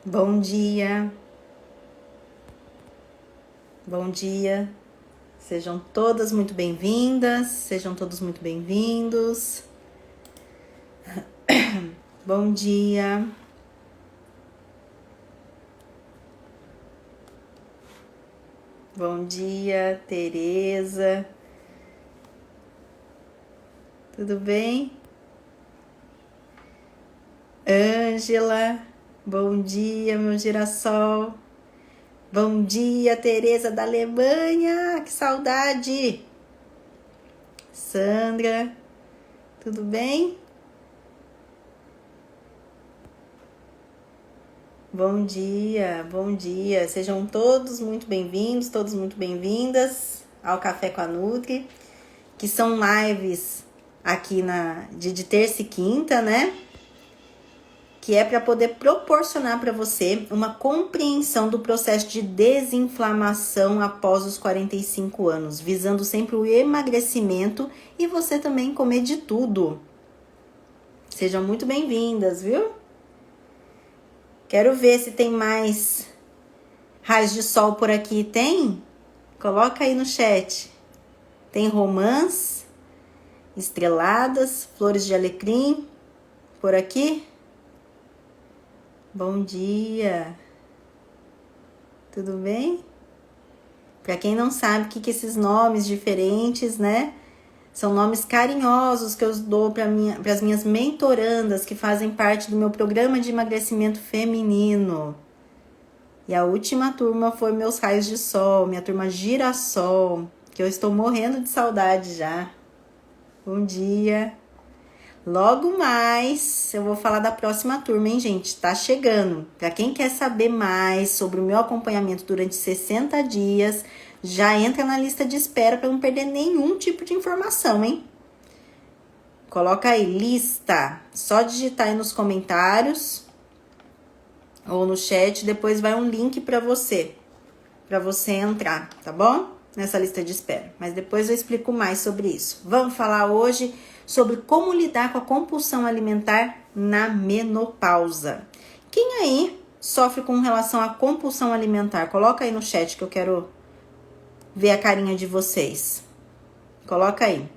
Bom dia, bom dia. Sejam todas muito bem-vindas, sejam todos muito bem-vindos. Bom dia. Bom dia, Tereza. Tudo bem? Ângela, bom dia, meu girassol. Bom dia, Tereza da Alemanha, que saudade! Sandra, tudo bem? Bom dia, bom dia. Sejam todos muito bem-vindos, todas muito bem-vindas ao Café com a Nutri, que são lives aqui de terça e quinta, né? Que é para poder proporcionar para você uma compreensão do processo de desinflamação após os 45 anos, visando sempre o emagrecimento e você também comer de tudo. Sejam muito bem-vindas, viu? Quero ver se tem mais raios de sol por aqui. Tem? Coloca aí no chat. Tem romãs, estreladas, flores de alecrim por aqui? Bom dia, tudo bem? Para quem não sabe o que esses nomes diferentes, né? São nomes carinhosos que eu dou para as minhas mentorandas que fazem parte do meu programa de emagrecimento feminino. E a última turma foi meus raios de sol, minha turma girassol, que eu estou morrendo de saudade já. Bom dia. Logo mais, eu vou falar da próxima turma, hein, gente? Tá chegando. Para quem quer saber mais sobre o meu acompanhamento durante 60 dias, já entra na lista de espera para não perder nenhum tipo de informação, hein? Coloca aí, lista. Só digitar aí nos comentários ou no chat, depois vai um link para você entrar, tá bom? Nessa lista de espera. Mas depois eu explico mais sobre isso. Vamos falar hoje sobre como lidar com a compulsão alimentar na menopausa. Quem aí sofre com relação à compulsão alimentar? Coloca aí no chat que eu quero ver a carinha de vocês. Coloca aí.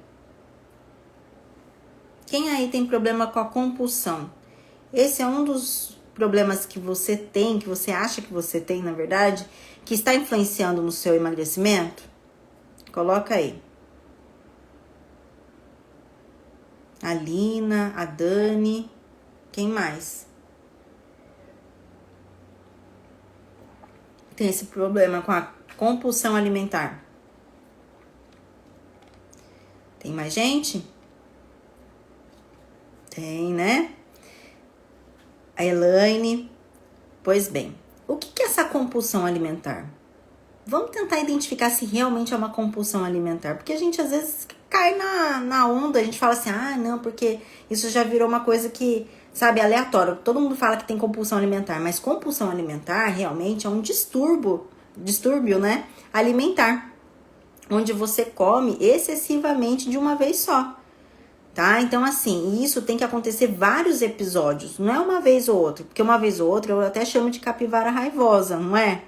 Quem aí tem problema com a compulsão? Esse é um dos problemas que você tem, que você acha que você tem, na verdade, que está influenciando no seu emagrecimento? Coloca aí. A Lina, a Dani, quem mais? Tem esse problema com a compulsão alimentar. Tem mais gente? Tem, né? A Elaine. Pois bem, o que é essa compulsão alimentar? Vamos tentar identificar se realmente é uma compulsão alimentar. Porque a gente às vezes cai na onda, a gente fala assim, não, porque isso já virou uma coisa que, sabe, aleatória. Todo mundo fala que tem compulsão alimentar, mas compulsão alimentar realmente é um distúrbio, né, alimentar, onde você come excessivamente de uma vez só, tá? Então, assim, isso tem que acontecer vários episódios, não é uma vez ou outra, porque uma vez ou outra eu até chamo de capivara raivosa, não é?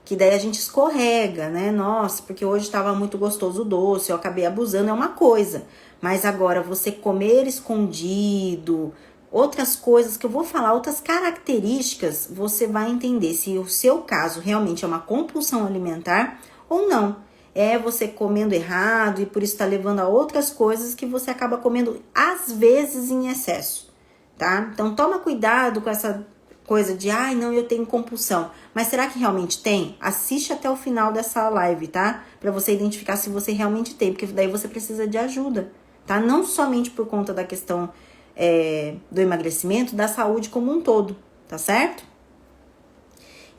Que daí a gente escorrega, né? Nossa, porque hoje estava muito gostoso o doce, eu acabei abusando, é uma coisa. Mas agora você comer escondido, outras coisas que eu vou falar, outras características, você vai entender se o seu caso realmente é uma compulsão alimentar ou não. É você comendo errado e por isso tá levando a outras coisas que você acaba comendo às vezes em excesso, tá? Então toma cuidado com essa coisa de, não, eu tenho compulsão. Mas será que realmente tem? Assiste até o final dessa live, tá? Pra você identificar se você realmente tem, porque daí você precisa de ajuda, tá? Não somente por conta da questão do emagrecimento, da saúde como um todo, tá certo?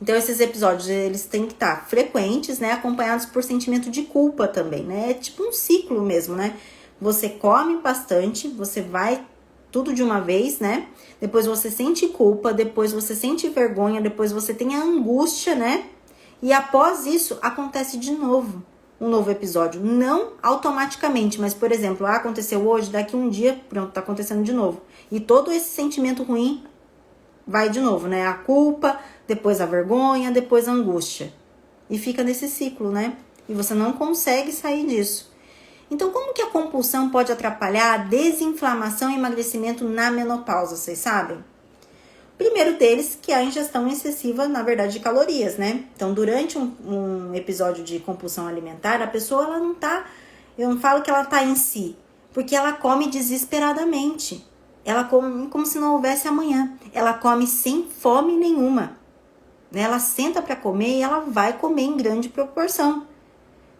Então, esses episódios, eles têm que estar frequentes, né? Acompanhados por sentimento de culpa também, né? É tipo um ciclo mesmo, né? Você come bastante, você vai tudo de uma vez, né? Depois você sente culpa, depois você sente vergonha, depois você tem a angústia, né? E após isso, acontece de novo um novo episódio. Não automaticamente, mas, por exemplo, aconteceu hoje, daqui um dia, pronto, tá acontecendo de novo. E todo esse sentimento ruim vai de novo, né? A culpa, depois a vergonha, depois a angústia. E fica nesse ciclo, né? E você não consegue sair disso. Então, como que a compulsão pode atrapalhar a desinflamação e emagrecimento na menopausa, vocês sabem? O primeiro deles, que é a ingestão excessiva, na verdade, de calorias, né? Então, durante um episódio de compulsão alimentar, a pessoa, ela não tá... Eu não falo que ela tá em si, porque ela come desesperadamente. Ela come como se não houvesse amanhã. Ela come sem fome nenhuma. Ela senta para comer e ela vai comer em grande proporção.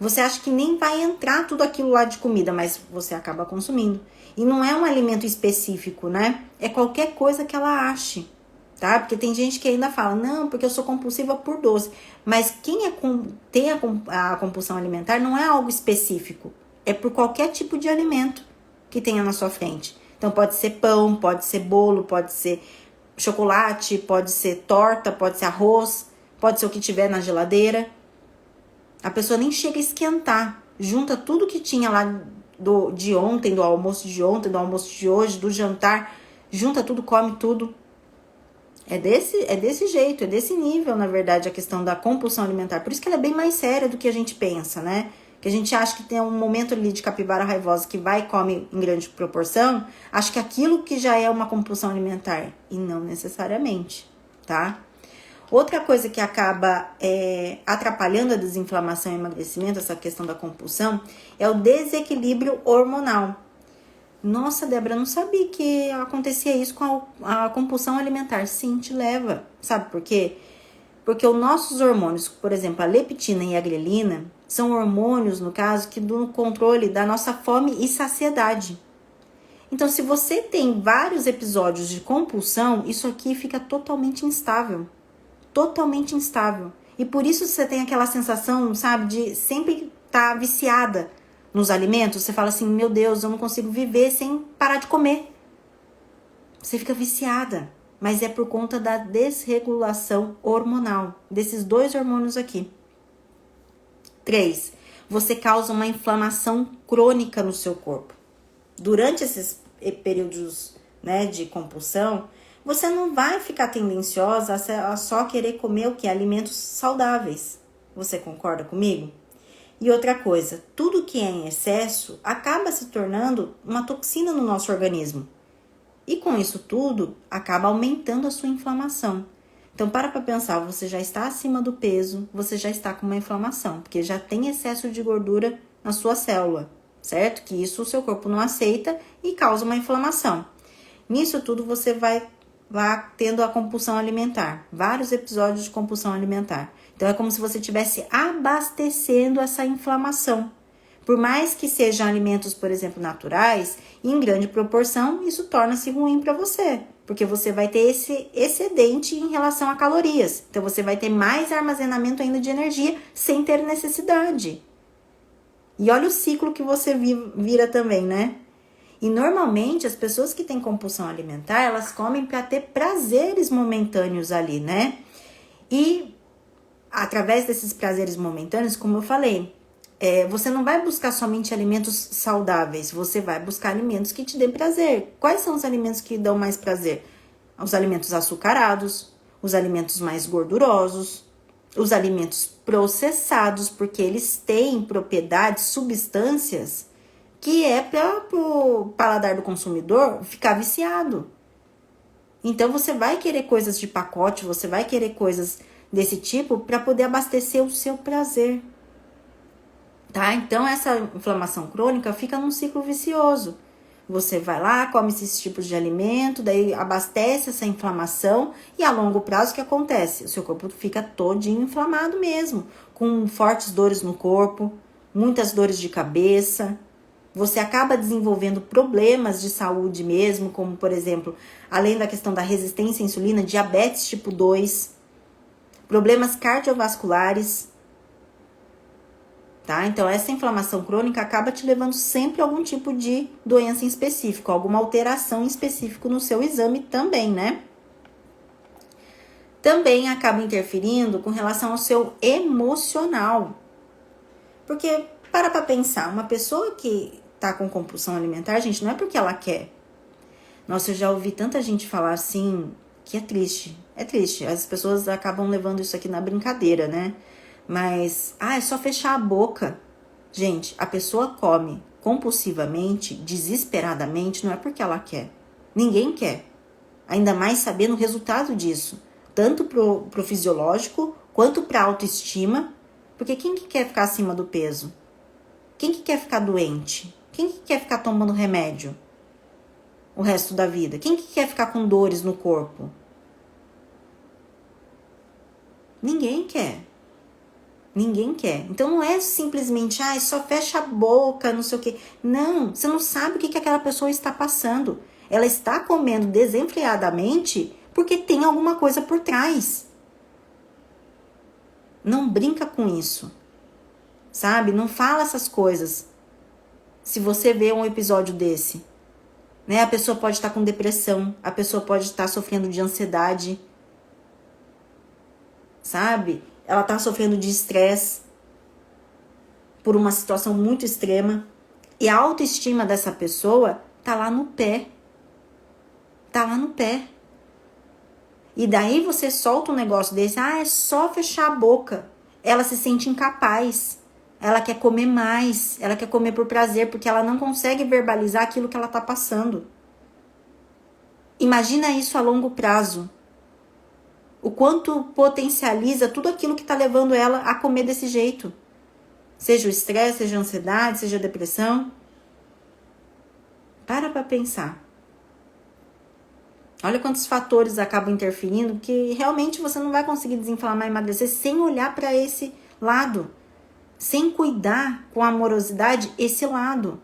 Você acha que nem vai entrar tudo aquilo lá de comida, mas você acaba consumindo. E não é um alimento específico, né? É qualquer coisa que ela ache, tá? Porque tem gente que ainda fala, não, porque eu sou compulsiva por doce. Mas quem tem a compulsão alimentar não é algo específico. É por qualquer tipo de alimento que tenha na sua frente. Então pode ser pão, pode ser bolo, pode ser chocolate, pode ser torta, pode ser arroz, pode ser o que tiver na geladeira. A pessoa nem chega a esquentar. Junta tudo que tinha lá de ontem, do almoço de ontem, do almoço de hoje, do jantar. Junta tudo, come tudo. É desse jeito, é desse nível, na verdade, a questão da compulsão alimentar. Por isso que ela é bem mais séria do que a gente pensa, né? Que a gente acha que tem um momento ali de capivara raivosa que vai e come em grande proporção. Acho que aquilo que já é uma compulsão alimentar. E não necessariamente, tá? Outra coisa que acaba atrapalhando a desinflamação e emagrecimento, essa questão da compulsão, é o desequilíbrio hormonal. Nossa, Débora, não sabia que acontecia isso com a compulsão alimentar. Sim, te leva. Sabe por quê? Porque os nossos hormônios, por exemplo, a leptina e a grelina, são hormônios, no caso, que do controle da nossa fome e saciedade. Então, se você tem vários episódios de compulsão, isso aqui fica totalmente instável. Totalmente instável. E por isso você tem aquela sensação, sabe, de sempre estar viciada nos alimentos. Você fala assim, meu Deus, eu não consigo viver sem parar de comer. Você fica viciada. Mas é por conta da desregulação hormonal, desses dois hormônios aqui. 3. Você causa uma inflamação crônica no seu corpo. Durante esses períodos, né, de compulsão, você não vai ficar tendenciosa a só querer comer o que? Alimentos saudáveis. Você concorda comigo? E outra coisa, tudo que é em excesso acaba se tornando uma toxina no nosso organismo. E com isso tudo, acaba aumentando a sua inflamação. Então, para pensar, você já está acima do peso, você já está com uma inflamação, porque já tem excesso de gordura na sua célula, certo? Que isso o seu corpo não aceita e causa uma inflamação. Nisso tudo, você vai lá tendo a compulsão alimentar, vários episódios de compulsão alimentar. Então, é como se você estivesse abastecendo essa inflamação. Por mais que sejam alimentos, por exemplo, naturais, em grande proporção, isso torna-se ruim para você, porque você vai ter esse excedente em relação a calorias. Então, você vai ter mais armazenamento ainda de energia sem ter necessidade. E olha o ciclo que você vira também, né? E normalmente as pessoas que têm compulsão alimentar, elas comem para ter prazeres momentâneos ali, né? E através desses prazeres momentâneos, como eu falei, você não vai buscar somente alimentos saudáveis, você vai buscar alimentos que te dêem prazer. Quais são os alimentos que dão mais prazer? Os alimentos açucarados, os alimentos mais gordurosos, os alimentos processados, porque eles têm propriedades, substâncias que é para o paladar do consumidor ficar viciado. Então, você vai querer coisas de pacote, você vai querer coisas desse tipo para poder abastecer o seu prazer. Tá? Então, essa inflamação crônica fica num ciclo vicioso. Você vai lá, come esses tipos de alimento, daí abastece essa inflamação e a longo prazo o que acontece? O seu corpo fica todinho inflamado mesmo, com fortes dores no corpo, muitas dores de cabeça. Você acaba desenvolvendo problemas de saúde mesmo, como, por exemplo, além da questão da resistência à insulina, diabetes tipo 2, problemas cardiovasculares, tá? Então, essa inflamação crônica acaba te levando sempre a algum tipo de doença em específico, alguma alteração em específico no seu exame também, né? Também acaba interferindo com relação ao seu emocional. Porque, para pensar, uma pessoa que tá com compulsão alimentar, gente, não é porque ela quer. Nossa, eu já ouvi tanta gente falar assim, que é triste. É triste. As pessoas acabam levando isso aqui na brincadeira, né? Mas, é só fechar a boca. Gente, a pessoa come compulsivamente, desesperadamente, não é porque ela quer. Ninguém quer. Ainda mais sabendo o resultado disso. Tanto pro fisiológico, quanto pra autoestima. Porque quem que quer ficar acima do peso? Quem que quer ficar doente? Quem que quer ficar tomando remédio o resto da vida? Quem que quer ficar com dores no corpo? Ninguém quer. Ninguém quer. Então não é simplesmente, só fecha a boca, não sei o quê. Não, você não sabe o que aquela pessoa está passando. Ela está comendo desenfreadamente porque tem alguma coisa por trás. Não brinca com isso. Sabe? Não fala essas coisas. Se você vê um episódio desse, né? A pessoa pode estar com depressão, a pessoa pode estar sofrendo de ansiedade, sabe? Ela tá sofrendo de estresse por uma situação muito extrema e a autoestima dessa pessoa tá lá no pé. Tá lá no pé. E daí você solta um negócio desse, é só fechar a boca. Ela se sente incapaz. Ela quer comer mais, ela quer comer por prazer, porque ela não consegue verbalizar aquilo que ela tá passando. Imagina isso a longo prazo. O quanto potencializa tudo aquilo que tá levando ela a comer desse jeito. Seja o estresse, seja a ansiedade, seja a depressão. Para pensar. Olha quantos fatores acabam interferindo, que realmente você não vai conseguir desinflamar e emagrecer sem olhar para esse lado. Sem cuidar com amorosidade esse lado.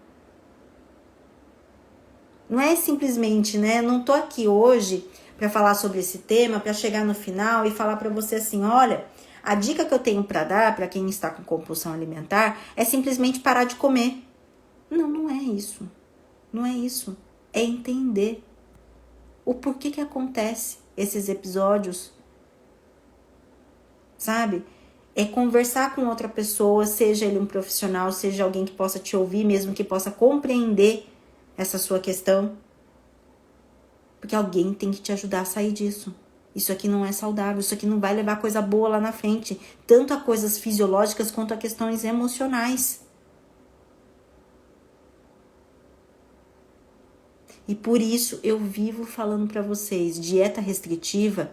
Não é simplesmente, né? Não tô aqui hoje para falar sobre esse tema, para chegar no final e falar para você assim, olha, a dica que eu tenho para dar para quem está com compulsão alimentar é simplesmente parar de comer. Não é isso. Não é isso. É entender o porquê que acontece esses episódios. Sabe? É conversar com outra pessoa, seja ele um profissional, seja alguém que possa te ouvir, mesmo que possa compreender essa sua questão. Porque alguém tem que te ajudar a sair disso. Isso aqui não é saudável, isso aqui não vai levar coisa boa lá na frente. Tanto a coisas fisiológicas quanto a questões emocionais. E por isso eu vivo falando para vocês, dieta restritiva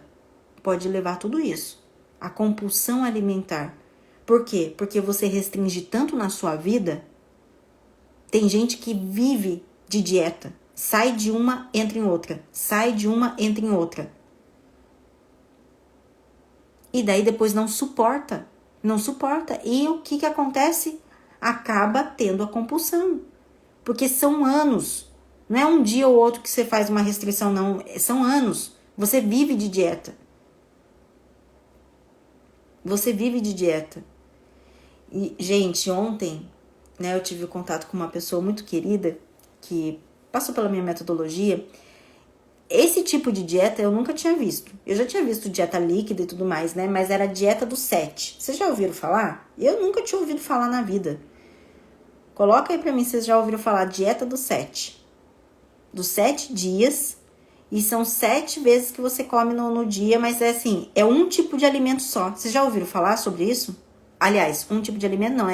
pode levar a tudo isso. A compulsão alimentar. Por quê? Porque você restringe tanto na sua vida. Tem gente que vive de dieta. Sai de uma, entra em outra. Sai de uma, entra em outra. E daí depois não suporta. Não suporta. E o que acontece? Acaba tendo a compulsão. Porque são anos. Não é um dia ou outro que você faz uma restrição, não. São anos. Você vive de dieta. Você vive de dieta. E, gente, ontem, né, eu tive contato com uma pessoa muito querida que passou pela minha metodologia. Esse tipo de dieta eu nunca tinha visto. Eu já tinha visto dieta líquida e tudo mais, né? Mas era a dieta do 7. Vocês já ouviram falar? Eu nunca tinha ouvido falar na vida. Coloca aí pra mim se vocês já ouviram falar dieta do 7. Dos 7 dias. E são 7 vezes que você come no dia, mas é assim, é um tipo de alimento só. Vocês já ouviram falar sobre isso? Aliás, um tipo de alimento não,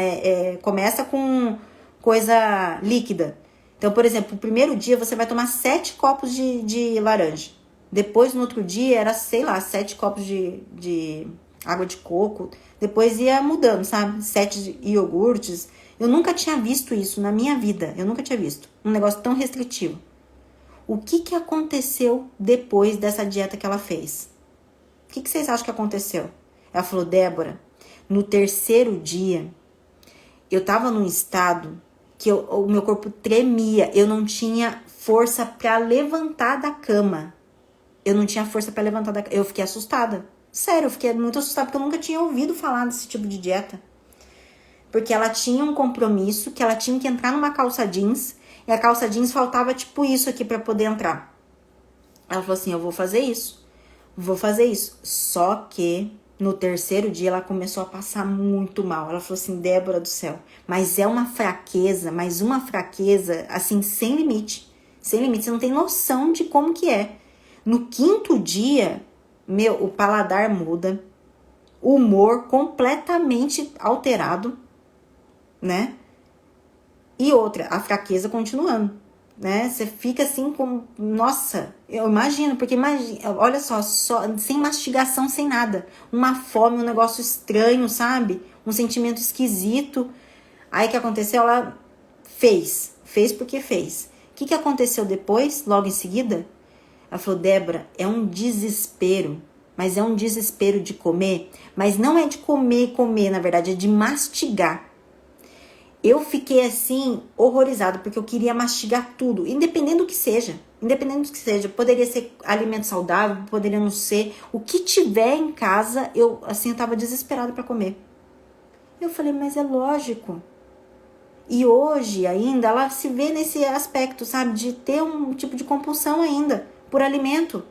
começa com coisa líquida. Então, por exemplo, o primeiro dia você vai tomar 7 copos de laranja. Depois, no outro dia, era, 7 copos de água de coco. Depois ia mudando, sabe? 7 iogurtes. Eu nunca tinha visto isso na minha vida. Eu nunca tinha visto um negócio tão restritivo. O que aconteceu depois dessa dieta que ela fez? O que vocês acham que aconteceu? Ela falou, Débora, no terceiro dia, eu tava num estado que o meu corpo tremia. Eu não tinha força para levantar da cama. Eu fiquei assustada. Sério, eu fiquei muito assustada porque eu nunca tinha ouvido falar desse tipo de dieta. Porque ela tinha um compromisso que ela tinha que entrar numa calça jeans. E a calça jeans faltava tipo isso aqui pra poder entrar. Ela falou assim, eu vou fazer isso. Só que no terceiro dia ela começou a passar muito mal. Ela falou assim, Débora do céu, mas é uma fraqueza, assim, sem limite. Sem limite, você não tem noção de como que é. No 5º dia, o paladar muda, o humor completamente alterado, né? E outra, a fraqueza continuando, né? Você fica assim com... Nossa, eu imagino, porque olha só, sem mastigação, sem nada. Uma fome, um negócio estranho, sabe? Um sentimento esquisito. Aí o que aconteceu? Ela fez porque fez. O que aconteceu depois, logo em seguida? Ela falou, Débora, é um desespero, mas é um desespero de comer, mas não é de comer, na verdade, é de mastigar. Eu fiquei assim, horrorizada, porque eu queria mastigar tudo, independente do que seja. Poderia ser alimento saudável, poderia não ser. O que tiver em casa, eu tava desesperada para comer. Eu falei, mas é lógico. E hoje ainda, ela se vê nesse aspecto, sabe? De ter um tipo de compulsão ainda, por alimento.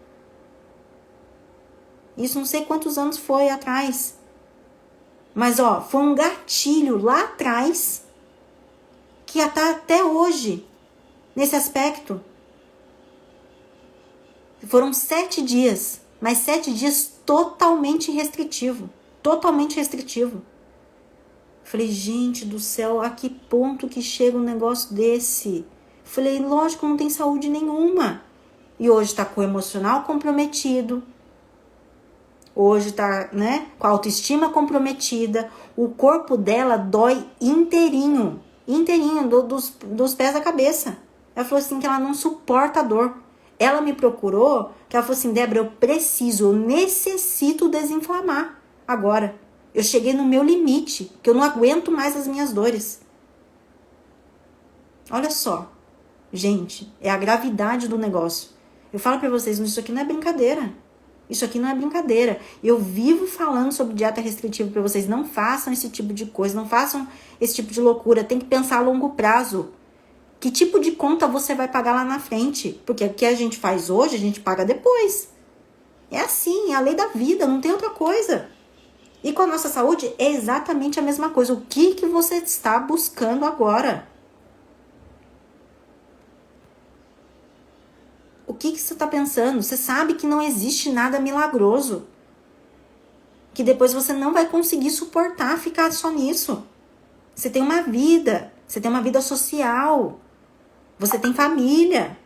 Isso não sei quantos anos foi atrás. Mas, foi um gatilho lá atrás que está até hoje nesse aspecto. Foram 7 dias, mas 7 dias totalmente restritivo. Falei, gente do céu, a que ponto que chega um negócio desse? Falei, lógico, não tem saúde nenhuma. E hoje tá com o emocional comprometido. Hoje tá, né, com a autoestima comprometida. O corpo dela dói inteirinho, dos pés à cabeça. Ela falou assim que ela não suporta a dor. Ela me procurou, que ela falou assim, Débora, eu necessito desinflamar agora. Eu cheguei no meu limite, que eu não aguento mais as minhas dores. Olha só, gente, é a gravidade do negócio. Eu falo pra vocês, isso aqui não é brincadeira. Eu vivo falando sobre dieta restritiva pra vocês. Não façam esse tipo de coisa, não façam esse tipo de loucura. Tem que pensar a longo prazo. Que tipo de conta você vai pagar lá na frente? Porque o que a gente faz hoje, a gente paga depois. É assim, é a lei da vida, não tem outra coisa. E com a nossa saúde é exatamente a mesma coisa. O que você está buscando agora? O que você está pensando? Você sabe que não existe nada milagroso. Que depois você não vai conseguir suportar ficar só nisso. Você tem uma vida. Você tem uma vida social. Você tem família.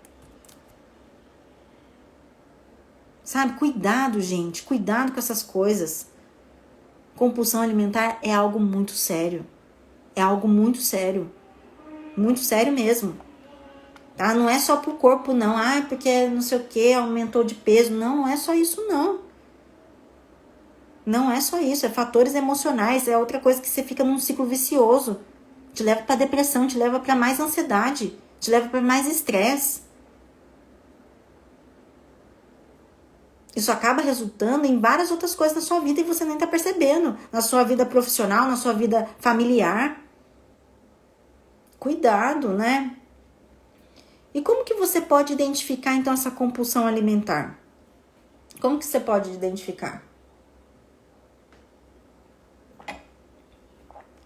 Sabe? Cuidado, gente. Cuidado com essas coisas. Compulsão alimentar é algo muito sério. É algo muito sério. Muito sério mesmo. Tá? Não é só pro corpo, não. Porque não sei o que, aumentou de peso. Não, não é só isso, não. Não é só isso. É fatores emocionais. É outra coisa que você fica num ciclo vicioso. Te leva pra depressão, te leva pra mais ansiedade. Te leva pra mais estresse. Isso acaba resultando em várias outras coisas na sua vida e você nem tá percebendo. Na sua vida profissional, na sua vida familiar. Cuidado, né? E como que você pode identificar, então, essa compulsão alimentar? Como que você pode identificar?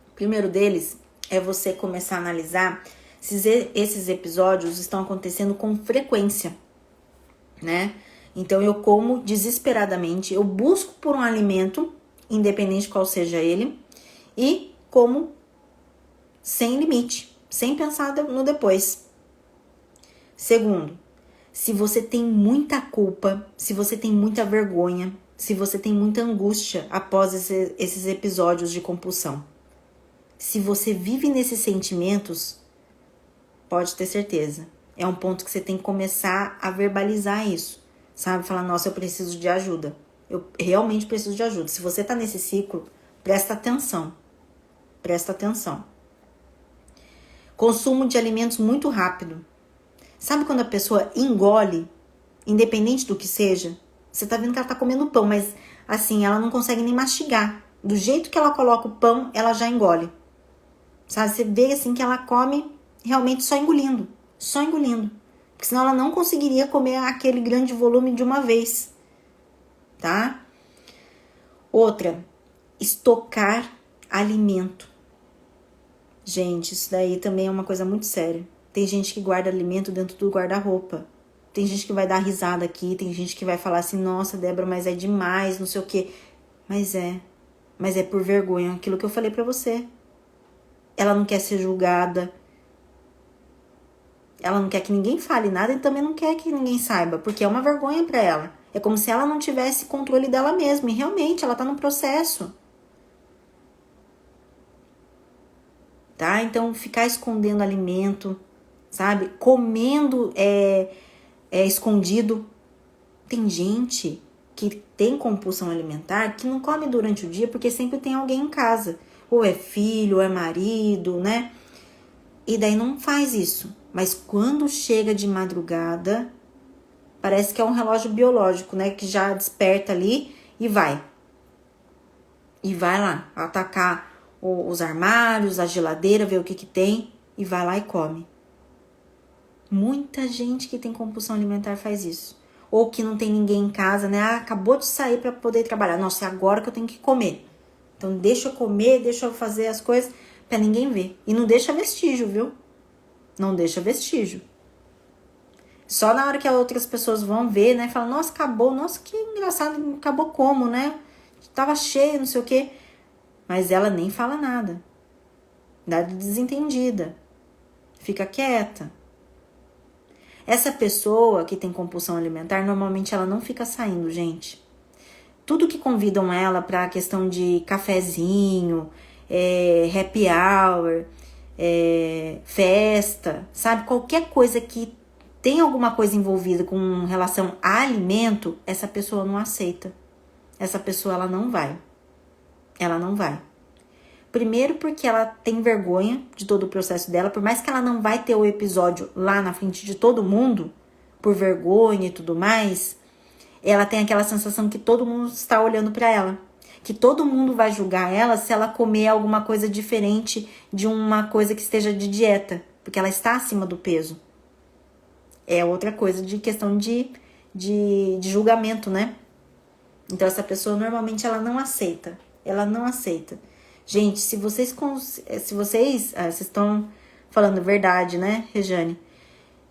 O primeiro deles é você começar a analisar se esses episódios estão acontecendo com frequência, né? Então, eu como desesperadamente, eu busco por um alimento, independente qual seja ele, e como sem limite, sem pensar no depois. Segundo, se você tem muita culpa, se você tem muita vergonha, se você tem muita angústia após esses episódios de compulsão. Se você vive nesses sentimentos, pode ter certeza. É um ponto que você tem que começar a verbalizar isso. Sabe? Falar, nossa, eu preciso de ajuda. Eu realmente preciso de ajuda. Se você tá nesse ciclo, presta atenção. Presta atenção. Consumo de alimentos muito rápido. Sabe quando a pessoa engole, independente do que seja? Você tá vendo que ela tá comendo pão, mas assim, ela não consegue nem mastigar. Do jeito que ela coloca o pão, ela já engole. Sabe? Você vê assim que ela come realmente só engolindo. Só engolindo. Porque senão ela não conseguiria comer aquele grande volume de uma vez. Tá? Outra, estocar alimento. Gente, isso daí também é uma coisa muito séria. Tem gente que guarda alimento dentro do guarda-roupa. Tem gente que vai dar risada aqui, tem gente que vai falar assim, nossa, Débora, mas é demais, não sei o quê. Mas é por vergonha, aquilo que eu falei pra você. Ela não quer ser julgada. Ela não quer que ninguém fale nada e também não quer que ninguém saiba, porque é uma vergonha pra ela. É como se ela não tivesse controle dela mesma, e realmente ela tá no processo. Tá? Então, ficar escondendo alimento, sabe? Comendo escondido. Tem gente que tem compulsão alimentar que não come durante o dia porque sempre tem alguém em casa. Ou é filho, ou é marido, né? E daí não faz isso. Mas quando chega de madrugada, parece que é um relógio biológico, né? Que já desperta ali e vai. E vai lá atacar os armários, a geladeira, ver o que tem e vai lá e come. Muita gente que tem compulsão alimentar faz isso. Ou que não tem ninguém em casa, né? Ah, acabou de sair para poder trabalhar. Nossa, é agora que eu tenho que comer. Então deixa eu comer, deixa eu fazer as coisas para ninguém ver. E não deixa vestígio, viu? Não deixa vestígio. Só na hora que as outras pessoas vão ver, né? Falam, nossa, acabou. Nossa, que engraçado. Acabou como, né? Tava cheio, não sei o quê. Mas ela nem fala nada. Dá de desentendida. Fica quieta. Essa pessoa que tem compulsão alimentar, normalmente ela não fica saindo, gente. Tudo que convidam ela para a questão de cafezinho, happy hour, festa, sabe? Qualquer coisa que tem alguma coisa envolvida com relação a alimento, essa pessoa não aceita. Essa pessoa, ela não vai. Ela não vai. Primeiro porque ela tem vergonha de todo o processo dela, por mais que ela não vai ter o episódio lá na frente de todo mundo, por vergonha e tudo mais, ela tem aquela sensação que todo mundo está olhando para ela, que todo mundo vai julgar ela se ela comer alguma coisa diferente de uma coisa que esteja de dieta, porque ela está acima do peso. É outra coisa de questão de julgamento, né? Então essa pessoa normalmente ela não aceita. Ela não aceita. Gente, se vocês estão falando verdade, né, Rejane?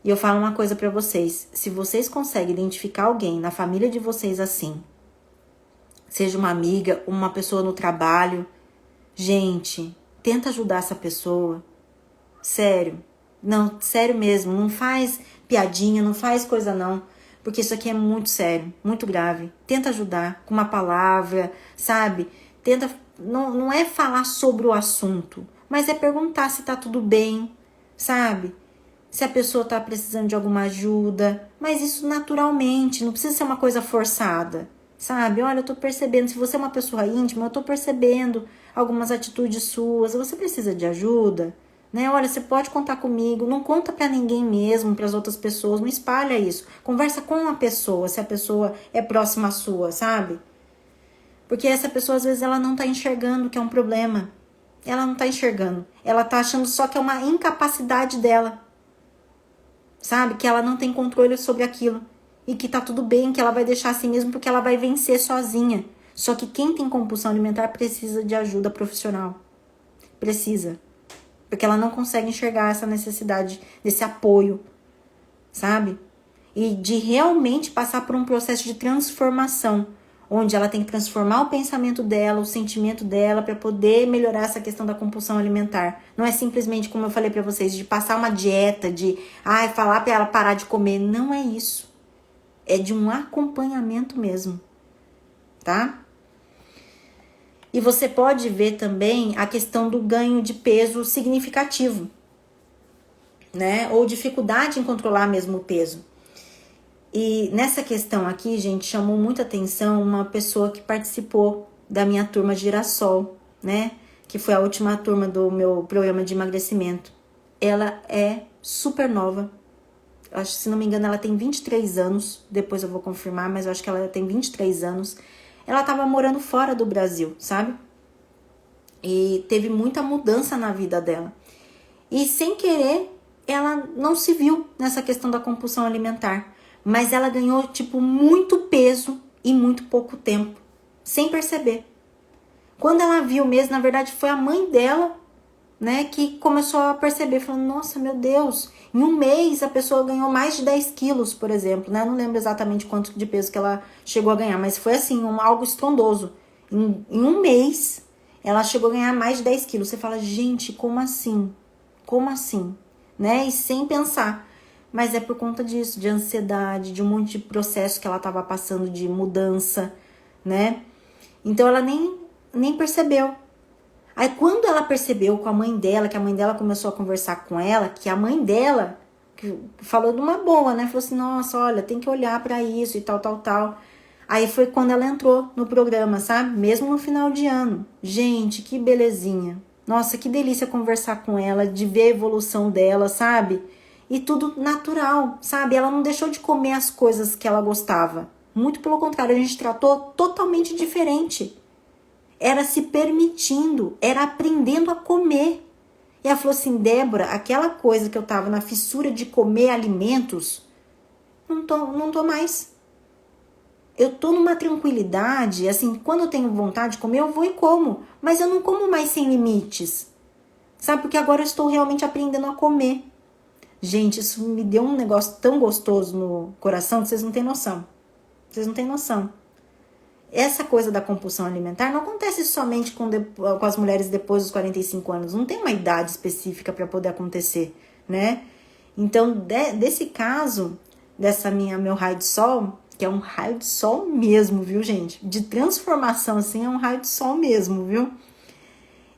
E eu falo uma coisa pra vocês. Se vocês conseguem identificar alguém na família de vocês assim, seja uma amiga, uma pessoa no trabalho, gente, tenta ajudar essa pessoa. Sério. Não, sério mesmo. Não faz piadinha, não faz coisa não. Porque isso aqui é muito sério, muito grave. Tenta ajudar com uma palavra, sabe? Tenta... Não é falar sobre o assunto, mas é perguntar se tá tudo bem, sabe? Se a pessoa tá precisando de alguma ajuda, mas isso naturalmente, não precisa ser uma coisa forçada, sabe? Olha, eu tô percebendo, se você é uma pessoa íntima, eu tô percebendo algumas atitudes suas, você precisa de ajuda, né? Olha, você pode contar comigo, não conta pra ninguém mesmo, pras outras pessoas, não espalha isso. Conversa com a pessoa, se a pessoa é próxima à sua, sabe? Porque essa pessoa, às vezes, ela não tá enxergando que é um problema. Ela não tá enxergando. Ela tá achando só que é uma incapacidade dela. Sabe? Que ela não tem controle sobre aquilo. E que tá tudo bem, que ela vai deixar assim mesmo porque ela vai vencer sozinha. Só que quem tem compulsão alimentar precisa de ajuda profissional. Precisa. Porque ela não consegue enxergar essa necessidade desse apoio. Sabe? E de realmente passar por um processo de transformação. Onde ela tem que transformar o pensamento dela, o sentimento dela, para poder melhorar essa questão da compulsão alimentar. Não é simplesmente, como eu falei para vocês, de passar uma dieta, de falar para ela parar de comer. Não é isso. É de um acompanhamento mesmo, tá? E você pode ver também a questão do ganho de peso significativo, né? Ou dificuldade em controlar mesmo o peso. E nessa questão aqui, gente, chamou muita atenção uma pessoa que participou da minha turma Girassol, né? Que foi a última turma do meu programa de emagrecimento. Ela é super nova. Acho, se não me engano, ela tem 23 anos. Depois eu vou confirmar, mas eu acho que ela tem 23 anos. Ela tava morando fora do Brasil, sabe? E teve muita mudança na vida dela. E sem querer, ela não se viu nessa questão da compulsão alimentar. Mas ela ganhou, tipo, muito peso em muito pouco tempo, sem perceber. Quando ela viu mesmo, na verdade, foi a mãe dela né, que começou a perceber, falando, nossa, meu Deus, em um mês a pessoa ganhou mais de 10 quilos, por exemplo, né? Não lembro exatamente quanto de peso que ela chegou a ganhar, mas foi assim, algo estrondoso. Em um mês, ela chegou a ganhar mais de 10 quilos. Você fala, gente, como assim? Como assim? Né? E sem pensar. Mas é por conta disso, de ansiedade, de um monte de processo que ela estava passando de mudança, né? Então ela nem percebeu. Aí quando ela percebeu com a mãe dela, que a mãe dela começou a conversar com ela, que a mãe dela que falou de uma boa, né? Falou assim, nossa, olha, tem que olhar para isso e tal, tal, tal. Aí foi quando ela entrou no programa, sabe? Mesmo no final de ano. Gente, que belezinha. Nossa, que delícia conversar com ela, de ver a evolução dela, sabe? E tudo natural, sabe? Ela não deixou de comer as coisas que ela gostava. Muito pelo contrário, a gente tratou totalmente diferente. Era se permitindo, era aprendendo a comer. E ela falou assim, Débora, aquela coisa que eu tava na fissura de comer alimentos, não tô mais. Eu tô numa tranquilidade, assim, quando eu tenho vontade de comer, eu vou e como. Mas eu não como mais sem limites. Sabe? Porque agora eu estou realmente aprendendo a comer. Gente, isso me deu um negócio tão gostoso no coração que vocês não têm noção. Vocês não têm noção. Essa coisa da compulsão alimentar não acontece somente com as mulheres depois dos 45 anos. Não tem uma idade específica para poder acontecer, né? Então, desse caso, meu raio de sol, que é um raio de sol mesmo, viu, gente? De transformação, assim, é um raio de sol mesmo, viu?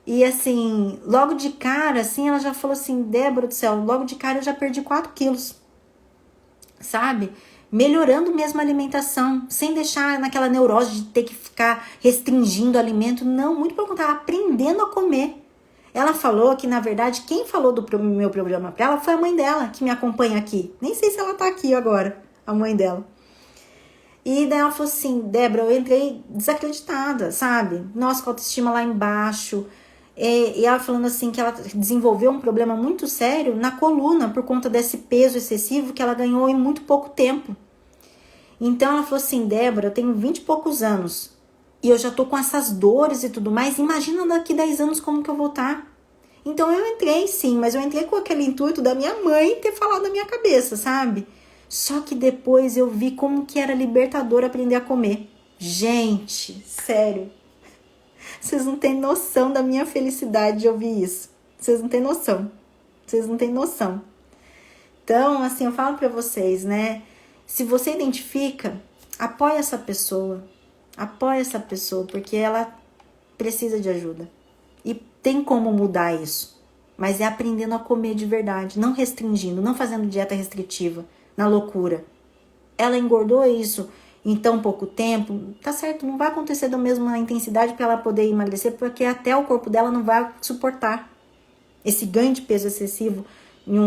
E, assim, logo de cara, assim, ela já falou assim, Débora do céu, logo de cara eu já perdi 4 quilos, sabe? Melhorando mesmo a alimentação, sem deixar naquela neurose de ter que ficar restringindo o alimento. Não, muito pelo contrário, aprendendo a comer. Ela falou que, na verdade, quem falou do meu programa pra ela foi a mãe dela, que me acompanha aqui. Nem sei se ela tá aqui agora, a mãe dela. E daí ela falou assim, Débora, eu entrei desacreditada, sabe? Nossa, com a autoestima lá embaixo. E ela falando assim que ela desenvolveu um problema muito sério na coluna por conta desse peso excessivo que ela ganhou em muito pouco tempo. Então ela falou assim, Débora, eu tenho 20 e poucos anos e eu já tô com essas dores e tudo mais, imagina daqui 10 anos como que eu vou estar. Então eu entrei sim, mas eu entrei com aquele intuito da minha mãe ter falado na minha cabeça, sabe? Só que depois eu vi como que era libertador aprender a comer. Gente, sério. Vocês não têm noção da minha felicidade de ouvir isso. Vocês não têm noção. Vocês não têm noção. Então, assim, eu falo pra vocês, né? Se você identifica, apoia essa pessoa. Apoia essa pessoa, porque ela precisa de ajuda. E tem como mudar isso. Mas é aprendendo a comer de verdade. Não restringindo, não fazendo dieta restritiva. Na loucura. Ela engordou isso em tão pouco tempo, tá certo, não vai acontecer da mesma intensidade para ela poder emagrecer, porque até o corpo dela não vai suportar esse ganho de peso excessivo em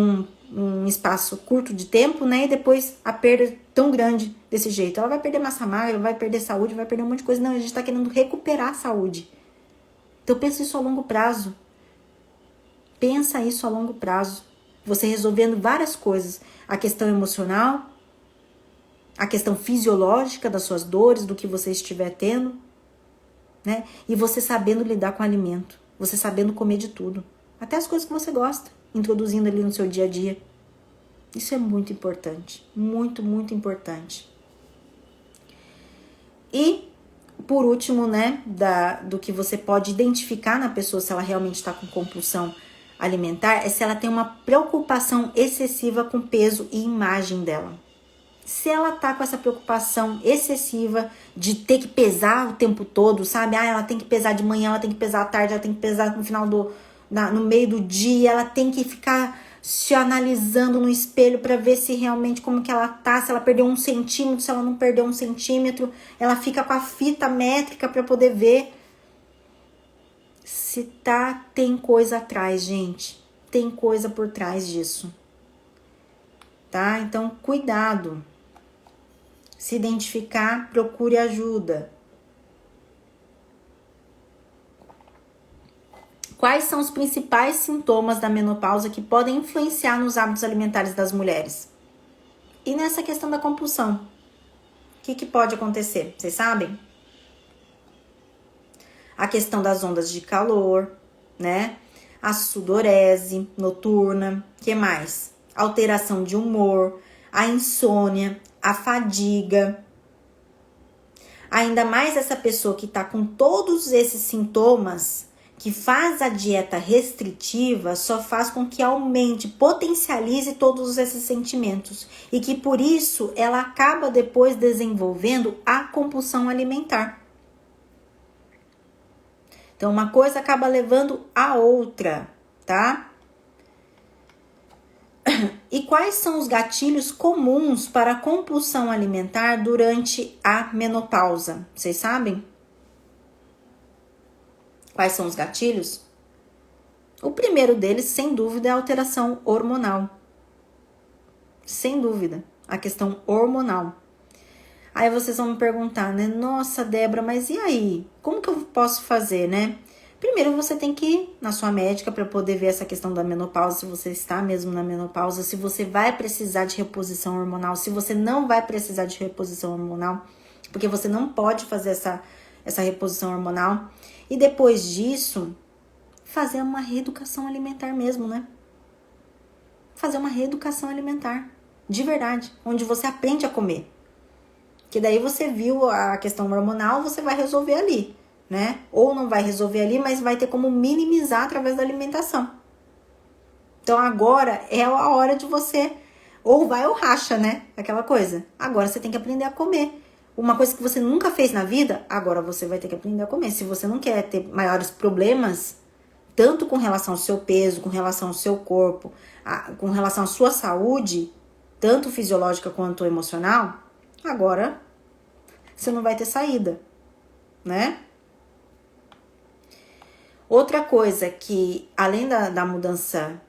um espaço curto de tempo, né? E depois a perda tão grande desse jeito. Ela vai perder massa magra, vai perder saúde, vai perder um monte de coisa. Não, a gente tá querendo recuperar a saúde. Então pensa isso a longo prazo. Pensa isso a longo prazo. Você resolvendo várias coisas. A questão emocional, a questão fisiológica das suas dores, do que você estiver tendo, né? E você sabendo lidar com o alimento, você sabendo comer de tudo, até as coisas que você gosta, introduzindo ali no seu dia a dia. Isso é muito importante, muito, muito importante. E, por último, né, do que você pode identificar na pessoa se ela realmente está com compulsão alimentar, é se ela tem uma preocupação excessiva com peso e imagem dela. Se ela tá com essa preocupação excessiva de ter que pesar o tempo todo, sabe? Ah, ela tem que pesar de manhã, ela tem que pesar à tarde, ela tem que pesar no final no meio do dia, ela tem que ficar se analisando no espelho para ver se realmente como que ela tá, se ela perdeu 1 centímetro, se ela não perdeu 1 centímetro, ela fica com a fita métrica para poder ver se tem coisa atrás, gente. Tem coisa por trás disso. Tá? Então, cuidado. Se identificar, procure ajuda. Quais são os principais sintomas da menopausa que podem influenciar nos hábitos alimentares das mulheres? E nessa questão da compulsão, o que pode acontecer? Vocês sabem? A questão das ondas de calor, né? a sudorese noturna, que mais? Alteração de humor, a insônia, a fadiga. Ainda mais essa pessoa que está com todos esses sintomas, que faz a dieta restritiva, só faz com que aumente, potencialize todos esses sentimentos. E que por isso ela acaba depois desenvolvendo a compulsão alimentar. Então uma coisa acaba levando a outra, tá? E quais são os gatilhos comuns para a compulsão alimentar durante a menopausa? Vocês sabem? Quais são os gatilhos? O primeiro deles, sem dúvida, é a alteração hormonal. Sem dúvida, a questão hormonal. Aí vocês vão me perguntar, né? Nossa, Débora, mas e aí? Como que eu posso fazer, né? Primeiro você tem que ir na sua médica para poder ver essa questão da menopausa, se você está mesmo na menopausa, se você vai precisar de reposição hormonal, se você não vai precisar de reposição hormonal, porque você não pode fazer essa reposição hormonal. E depois disso, fazer uma reeducação alimentar mesmo, né? Fazer uma reeducação alimentar, de verdade, onde você aprende a comer. Que daí você viu a questão hormonal, você vai resolver ali, né? Ou não vai resolver ali, mas vai ter como minimizar através da alimentação. Então agora é a hora de você, ou vai ou racha, né? Aquela coisa. Agora você tem que aprender a comer. Uma coisa que você nunca fez na vida, agora você vai ter que aprender a comer. Se você não quer ter maiores problemas, tanto com relação ao seu peso, com relação ao seu corpo, com relação à sua saúde, tanto fisiológica quanto emocional, agora você não vai ter saída, né? Outra coisa que, além da mudança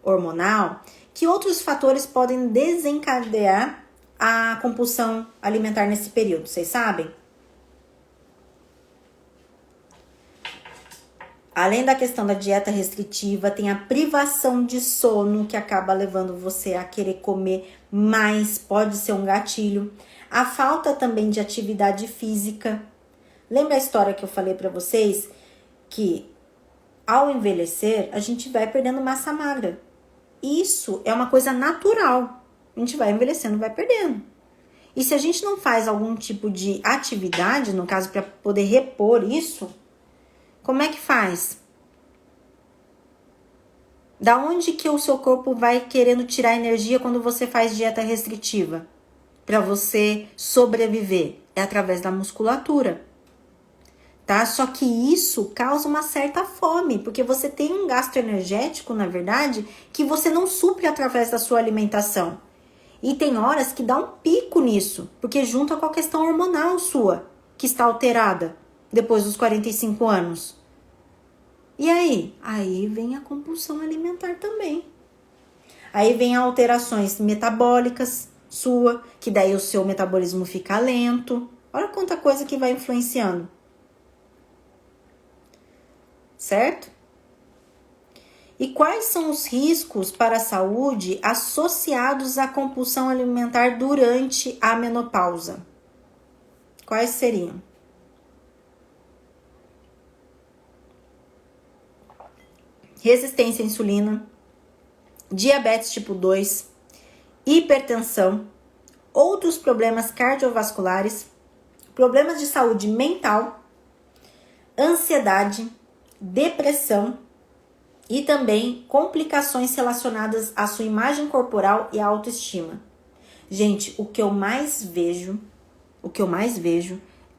hormonal, que outros fatores podem desencadear a compulsão alimentar nesse período, vocês sabem? Além da questão da dieta restritiva, tem a privação de sono, que acaba levando você a querer comer mais, pode ser um gatilho. A falta também de atividade física. Lembra a história que eu falei para vocês? Que ao envelhecer, a gente vai perdendo massa magra. Isso é uma coisa natural. A gente vai envelhecendo, vai perdendo. E se a gente não faz algum tipo de atividade, no caso, para poder repor isso, como é que faz? Da onde que o seu corpo vai querendo tirar energia quando você faz dieta restritiva? Para você sobreviver. É através da musculatura. Tá? Só que isso causa uma certa fome, porque você tem um gasto energético, na verdade, que você não supre através da sua alimentação. E tem horas que dá um pico nisso, porque junta com a questão hormonal sua, que está alterada depois dos 45 anos. E aí? Aí vem a compulsão alimentar também. Aí vem alterações metabólicas sua, que daí o seu metabolismo fica lento. Olha quanta coisa que vai influenciando. Certo? E quais são os riscos para a saúde associados à compulsão alimentar durante a menopausa? Quais seriam? Resistência à insulina, diabetes tipo 2, hipertensão, outros problemas cardiovasculares, problemas de saúde mental, ansiedade, depressão e também complicações relacionadas à sua imagem corporal e à autoestima. Gente, o que eu mais vejo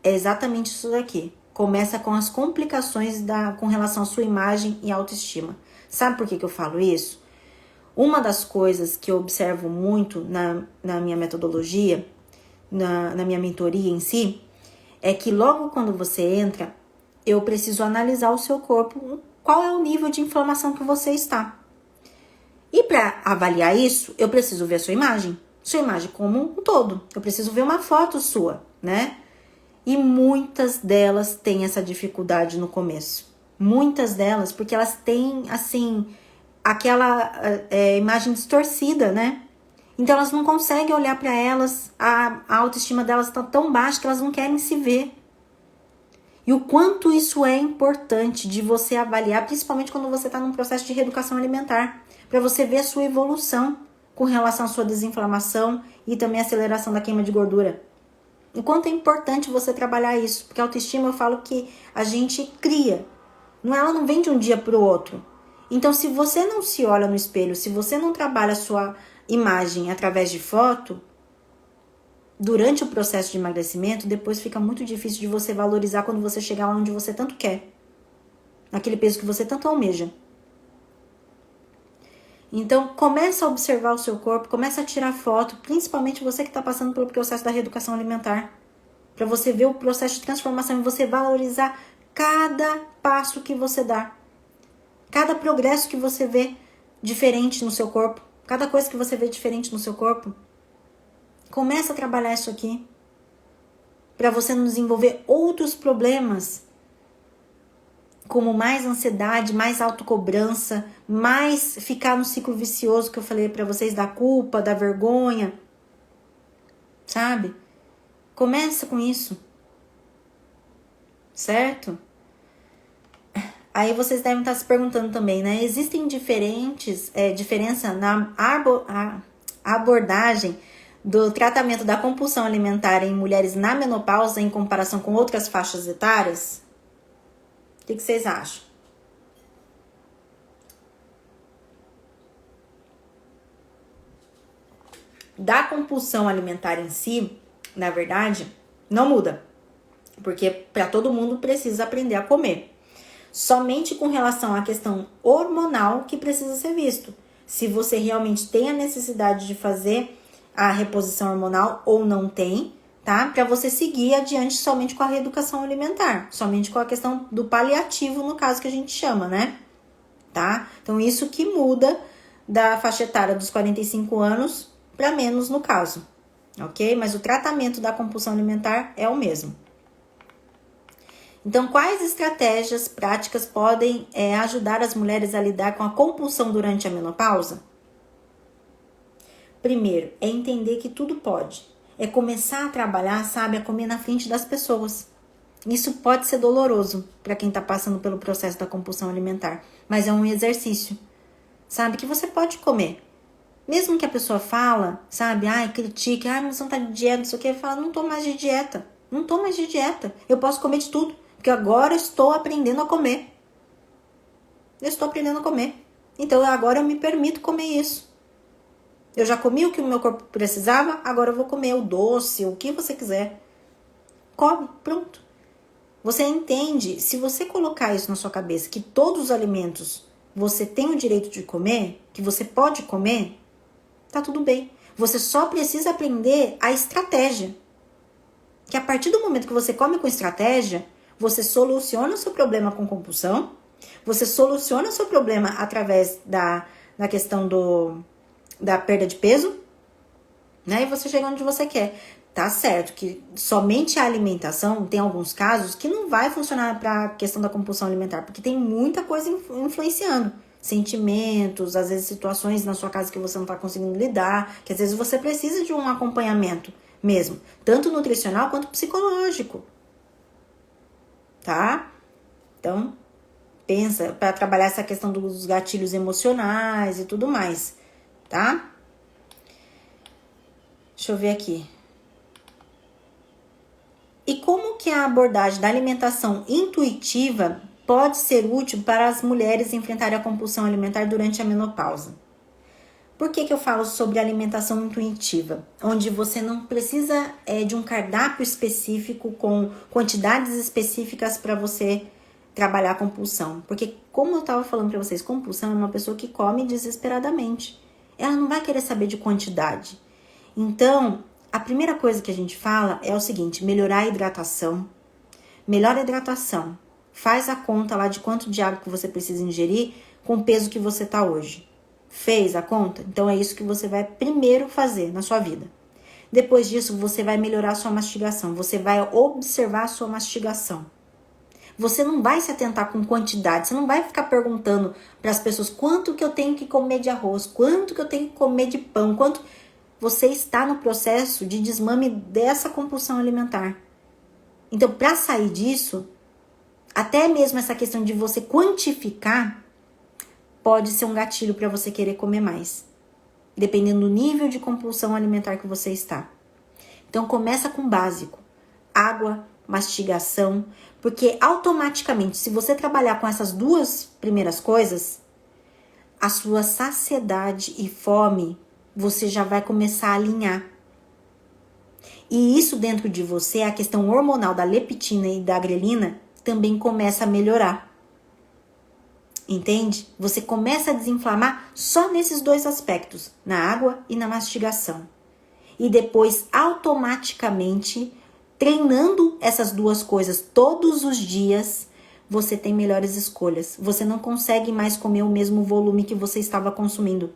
é exatamente isso daqui. Começa com as complicações com relação à sua imagem e autoestima. Sabe por que eu falo isso? Uma das coisas que eu observo muito na minha metodologia, na minha mentoria em si, é que logo quando você entra, eu preciso analisar o seu corpo, qual é o nível de inflamação que você está. E para avaliar isso, eu preciso ver a sua imagem como um todo. Eu preciso ver uma foto sua, né? E muitas delas têm essa dificuldade no começo. Muitas delas, porque elas têm, assim, aquela imagem distorcida, né? Então elas não conseguem olhar para elas, a autoestima delas está tão baixa que elas não querem se ver. E o quanto isso é importante de você avaliar, principalmente quando você está num processo de reeducação alimentar, para você ver a sua evolução com relação à sua desinflamação e também a aceleração da queima de gordura. O quanto é importante você trabalhar isso, porque a autoestima eu falo que a gente cria, ela não vem de um dia para o outro. Então, se você não se olha no espelho, se você não trabalha a sua imagem através de foto, durante o processo de emagrecimento, depois fica muito difícil de você valorizar quando você chegar lá onde você tanto quer, naquele peso que você tanto almeja. Então, começa a observar o seu corpo, começa a tirar foto, principalmente você que está passando pelo processo da reeducação alimentar, para você ver o processo de transformação e você valorizar cada passo que você dá, cada progresso que você vê diferente no seu corpo, cada coisa que você vê diferente no seu corpo. Começa a trabalhar isso aqui, para você não desenvolver outros problemas, como mais ansiedade, mais autocobrança, mais ficar no ciclo vicioso que eu falei para vocês, da culpa, da vergonha, sabe? Começa com isso, certo? Aí vocês devem estar se perguntando também, né? Existem diferença na abordagem do tratamento da compulsão alimentar em mulheres na menopausa em comparação com outras faixas etárias? O que vocês acham? Da compulsão alimentar em si, na verdade, não muda. Porque para todo mundo precisa aprender a comer. Somente com relação à questão hormonal que precisa ser visto. Se você realmente tem a necessidade de fazer a reposição hormonal ou não tem, tá? Para você seguir adiante somente com a reeducação alimentar, somente com a questão do paliativo, no caso que a gente chama, né? Tá? Então, isso que muda da faixa etária dos 45 anos para menos no caso, ok? Mas o tratamento da compulsão alimentar é o mesmo. Então, quais estratégias práticas podem ajudar as mulheres a lidar com a compulsão durante a menopausa? Primeiro, é entender que tudo pode. É começar a trabalhar, sabe, a comer na frente das pessoas. Isso pode ser doloroso para quem está passando pelo processo da compulsão alimentar, mas é um exercício, sabe, que você pode comer. Mesmo que a pessoa fala, sabe, critique, mas você não tá de dieta, não sei o que, fala, não tô mais de dieta, eu posso comer de tudo, porque agora eu estou aprendendo a comer. Então agora eu me permito comer isso. Eu já comi o que o meu corpo precisava, agora eu vou comer o doce, o que você quiser. Come, pronto. Você entende, se você colocar isso na sua cabeça, que todos os alimentos você tem o direito de comer, que você pode comer, tá tudo bem. Você só precisa aprender a estratégia. Que a partir do momento que você come com estratégia, você soluciona o seu problema com compulsão, você soluciona o seu problema através da questão da perda de peso, né? E você chega onde você quer. Tá certo que somente a alimentação, tem alguns casos que não vai funcionar para a questão da compulsão alimentar, porque tem muita coisa influenciando. Sentimentos, às vezes situações na sua casa que você não tá conseguindo lidar, que às vezes você precisa de um acompanhamento mesmo, tanto nutricional quanto psicológico. Tá? Então, pensa para trabalhar essa questão dos gatilhos emocionais e tudo mais, tá? Deixa eu ver aqui. E como que a abordagem da alimentação intuitiva pode ser útil para as mulheres enfrentarem a compulsão alimentar durante a menopausa? Por que eu falo sobre alimentação intuitiva? Onde você não precisa de um cardápio específico com quantidades específicas para você trabalhar a compulsão. Porque, como eu estava falando para vocês, compulsão é uma pessoa que come desesperadamente. Ela não vai querer saber de quantidade. Então, a primeira coisa que a gente fala é o seguinte: melhorar a hidratação. Melhora a hidratação. Faz a conta lá de quanto de água que você precisa ingerir com o peso que você está hoje. Fez a conta? Então é isso que você vai primeiro fazer na sua vida. Depois disso, você vai melhorar a sua mastigação. Você vai observar a sua mastigação. Você não vai se atentar com quantidade. Você não vai ficar perguntando para as pessoas quanto que eu tenho que comer de arroz, quanto que eu tenho que comer de pão, quanto... Você está no processo de desmame dessa compulsão alimentar. Então, para sair disso, Até mesmo essa questão de você quantificar pode ser um gatilho para você querer comer mais, dependendo do nível de compulsão alimentar que você está. Então começa com o básico: água, mastigação, porque automaticamente, se você trabalhar com essas duas primeiras coisas, a sua saciedade e fome, você já vai começar a alinhar. E isso dentro de você, a questão hormonal da leptina e da grelina, também começa a melhorar. Entende? Você começa a desinflamar só nesses dois aspectos, na água e na mastigação. E depois, automaticamente, treinando essas duas coisas todos os dias, você tem melhores escolhas. Você não consegue mais comer o mesmo volume que você estava consumindo.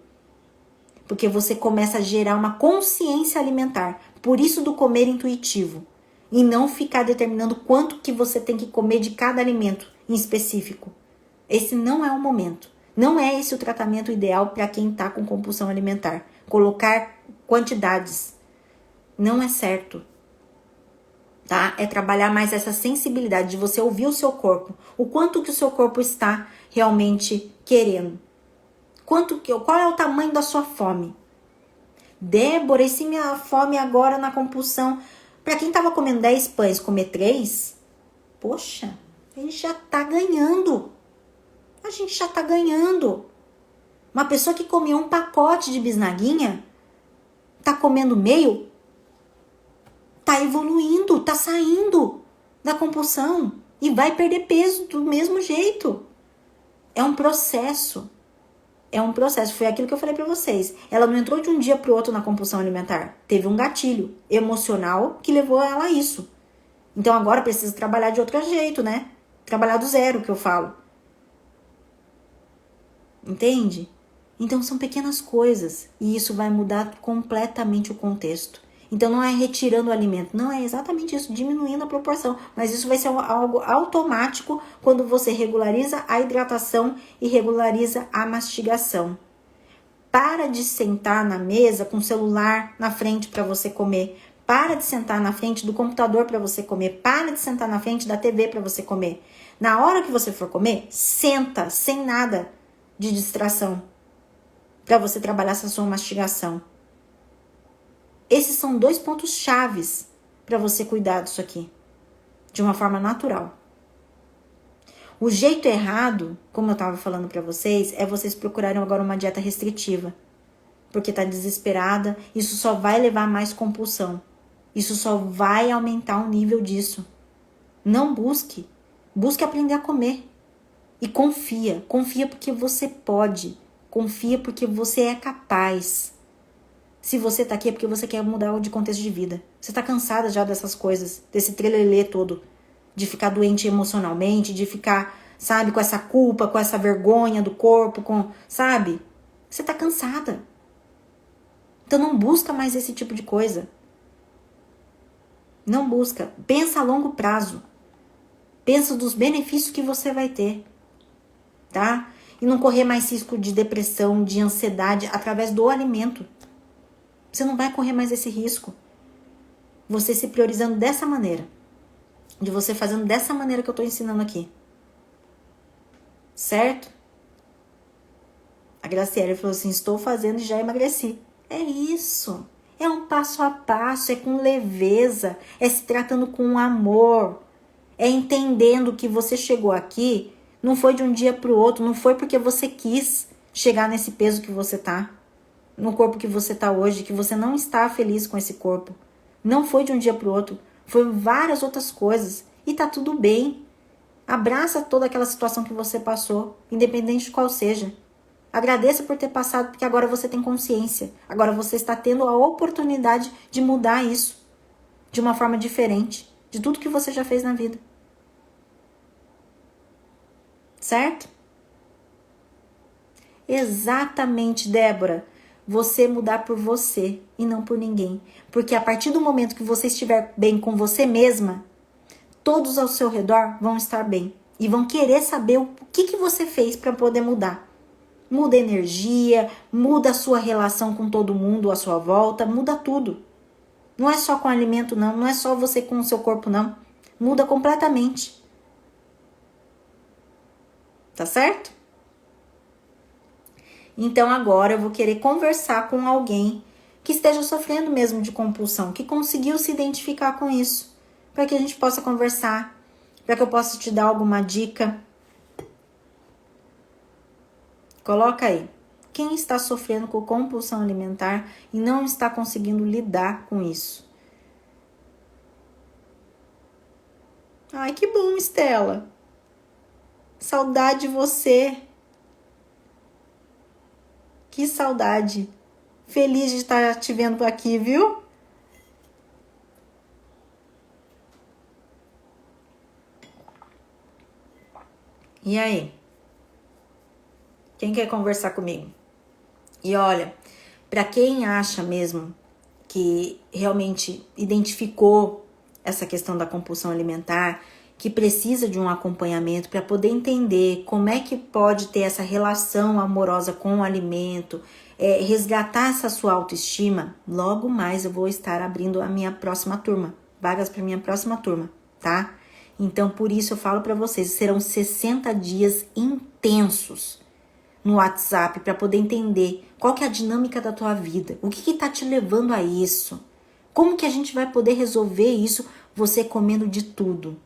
Porque você começa a gerar uma consciência alimentar. Por isso do comer intuitivo. E não ficar determinando quanto que você tem que comer de cada alimento em específico. Esse não é o momento. Não é esse o tratamento ideal para quem está com compulsão alimentar. Colocar quantidades. Não é certo. Tá? É trabalhar mais essa sensibilidade de você ouvir o seu corpo. O quanto que o seu corpo está realmente querendo. Qual é o tamanho da sua fome? Débora, e se minha fome agora na compulsão? Para quem estava comendo 10 pães, comer 3, poxa, ele já tá ganhando. A gente já tá ganhando. Uma pessoa que comia um pacote de bisnaguinha, tá comendo meio, tá evoluindo, tá saindo da compulsão e vai perder peso do mesmo jeito. É um processo. É um processo. Foi aquilo que eu falei pra vocês. Ela não entrou de um dia pro outro na compulsão alimentar. Teve um gatilho emocional que levou ela a isso. Então agora precisa trabalhar de outro jeito, né? Trabalhar do zero, que eu falo. Entende? Então são pequenas coisas. E isso vai mudar completamente o contexto. Então não é retirando o alimento. Não, é exatamente isso. Diminuindo a proporção. Mas isso vai ser algo automático quando você regulariza a hidratação e regulariza a mastigação. Para de sentar na mesa com o celular na frente para você comer. Para de sentar na frente do computador para você comer. Para de sentar na frente da TV para você comer. Na hora que você for comer, senta sem nada de distração. Para você trabalhar essa sua mastigação. Esses são 2 pontos chaves para você cuidar disso aqui. De uma forma natural. O jeito errado, como eu estava falando para vocês, é vocês procurarem agora uma dieta restritiva. Porque tá desesperada, isso só vai levar a mais compulsão. Isso só vai aumentar o nível disso. Não busque. Busque aprender a comer. E confia. Confia porque você pode. Confia porque você é capaz. Se você tá aqui é porque você quer mudar de contexto de vida. Você tá cansada já dessas coisas, desse trelelê todo. De ficar doente emocionalmente, de ficar, sabe, com essa culpa, com essa vergonha do corpo, sabe? Você tá cansada. Então não busca mais esse tipo de coisa. Não busca. Pensa a longo prazo. Pensa dos benefícios que você vai ter. Tá? E não correr mais risco de depressão, de ansiedade através do alimento. Você não vai correr mais esse risco. Você se priorizando dessa maneira. De você fazendo dessa maneira que eu estou ensinando aqui. Certo? A Graciela falou assim, estou fazendo e já emagreci. É isso. É um passo a passo, é com leveza, é se tratando com amor. É entendendo que você chegou aqui, não foi de um dia para o outro, não foi porque você quis chegar nesse peso que você tá. No corpo que você tá hoje, que você não está feliz com esse corpo. Não foi de um dia para o outro. Foi várias outras coisas. E tá tudo bem. Abraça toda aquela situação que você passou, independente de qual seja. Agradeça por ter passado, porque agora você tem consciência. Agora você está tendo a oportunidade de mudar isso. De uma forma diferente. De tudo que você já fez na vida. Certo? Exatamente, Débora. Você mudar por você e não por ninguém. Porque a partir do momento que você estiver bem com você mesma, todos ao seu redor vão estar bem. E vão querer saber o que você fez para poder mudar. Muda a energia, muda a sua relação com todo mundo à sua volta, muda tudo. Não é só com alimento, não. Não é só você com o seu corpo, não. Muda completamente. Tá certo? Então agora eu vou querer conversar com alguém que esteja sofrendo mesmo de compulsão, que conseguiu se identificar com isso, para que a gente possa conversar, para que eu possa te dar alguma dica. Coloca aí. Quem está sofrendo com compulsão alimentar e não está conseguindo lidar com isso? Ai, que bom, Estela. Saudade de você. Que saudade. Feliz de estar te vendo aqui, viu? E aí? Quem quer conversar comigo? E olha, para quem acha mesmo que realmente identificou essa questão da compulsão alimentar, que precisa de um acompanhamento para poder entender como é que pode ter essa relação amorosa com o alimento, resgatar essa sua autoestima, logo mais eu vou estar abrindo a minha próxima turma, vagas para minha próxima turma, tá? Então, por isso eu falo para vocês, serão 60 dias intensos no WhatsApp para poder entender qual que é a dinâmica da tua vida, o que tá te levando a isso, como que a gente vai poder resolver isso você comendo de tudo.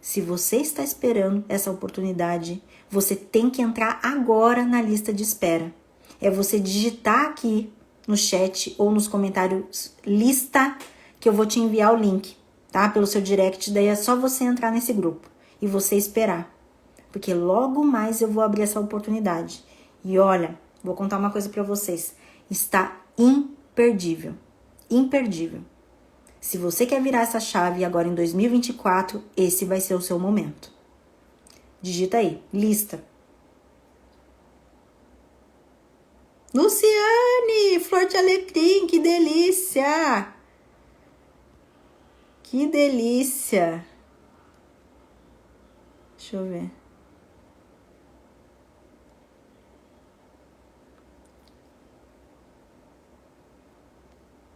Se você está esperando essa oportunidade, você tem que entrar agora na lista de espera. É você digitar aqui no chat ou nos comentários lista que eu vou te enviar o link, tá? Pelo seu direct, daí é só você entrar nesse grupo e você esperar. Porque logo mais eu vou abrir essa oportunidade. E olha, vou contar uma coisa para vocês. Está imperdível. Imperdível. Se você quer virar essa chave agora em 2024, esse vai ser o seu momento. Digita aí, lista. Luciane, flor de alecrim, que delícia! Que delícia! Deixa eu ver.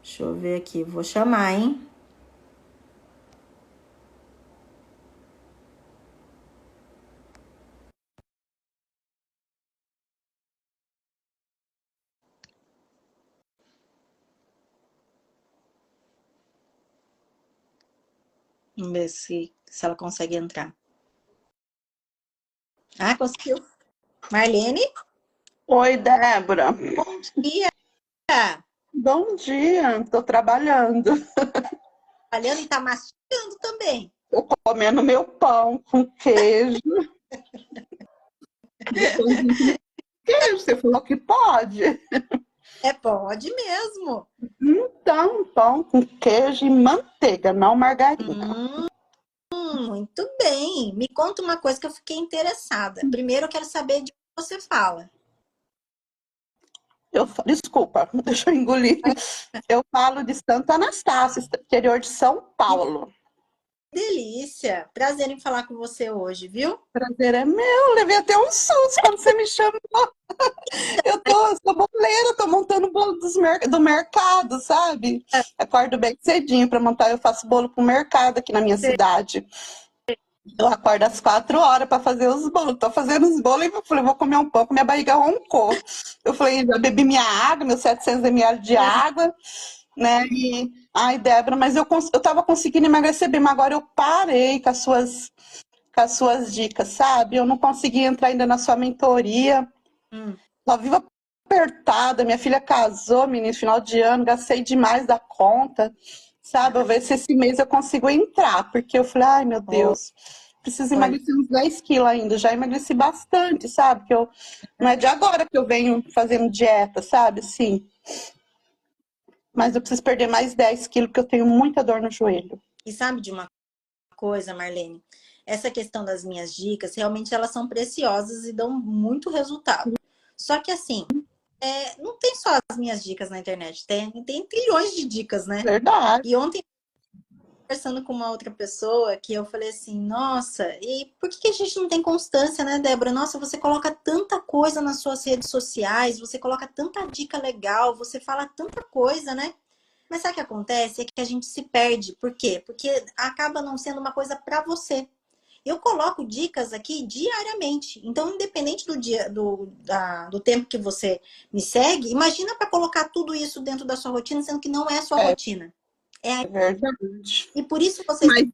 Deixa eu ver aqui, vou chamar, hein? Vamos ver se ela consegue entrar. Ah, conseguiu. Marlene? Oi, Débora. Bom dia! Bom dia, estou trabalhando. Trabalhando e tá mastigando também. Estou comendo meu pão com queijo. Queijo, você falou que pode? Pode mesmo. Então, pão com queijo e manteiga, não margarina. Muito bem. Me conta uma coisa que eu fiquei interessada. Primeiro eu quero saber de que você fala. Desculpa, deixa eu engolir. Eu falo de Santa Anastácia, interior de São Que Paulo. delícia. Prazer em falar com você hoje, viu? Prazer é meu. Levei até um susto quando você me chamou. Eu sou boleira, tô montando bolo do mercado, sabe? Acordo bem cedinho para montar, eu faço bolo pro mercado aqui na minha cidade. Eu acordo às 4 horas para fazer os bolos. Tô fazendo os bolos e eu falei, vou comer um pouco, minha barriga roncou. Eu falei, já bebi minha água, meus 700 ml de água, né? E, ai, Débora, mas eu tava conseguindo emagrecer bem, mas agora eu parei com as suas dicas, sabe? Eu não consegui entrar ainda na sua mentoria. Hum. Só vivo apertada. Minha filha casou, menino, final de ano, gastei demais da conta, sabe? Eu ver se esse mês eu consigo entrar, porque eu falei, ai, meu Deus, preciso Olha, emagrecer uns 10 quilos ainda. Já emagreci bastante, sabe? Não é de agora que eu venho fazendo dieta, sabe? Sim. Mas eu preciso perder mais 10 quilos, porque eu tenho muita dor no joelho. e sabe de uma coisa, Marlene? Essa questão das minhas dicas, realmente elas são preciosas e dão muito resultado. Só que assim, não tem só as minhas dicas na internet, tem trilhões de dicas, né? Verdade. E ontem, conversando com uma outra pessoa, que eu falei assim, nossa, e por que a gente não tem constância, né, Débora? Nossa, você coloca tanta coisa nas suas redes sociais, você coloca tanta dica legal, você fala tanta coisa, né? Mas sabe o que acontece? É que a gente se perde. Por quê? Porque acaba não sendo uma coisa pra você. Eu coloco dicas aqui diariamente. Então, independente do dia, do tempo que você me segue, imagina para colocar tudo isso dentro da sua rotina, sendo que não é a sua É, rotina. É, é verdade. e por isso vocês Mas,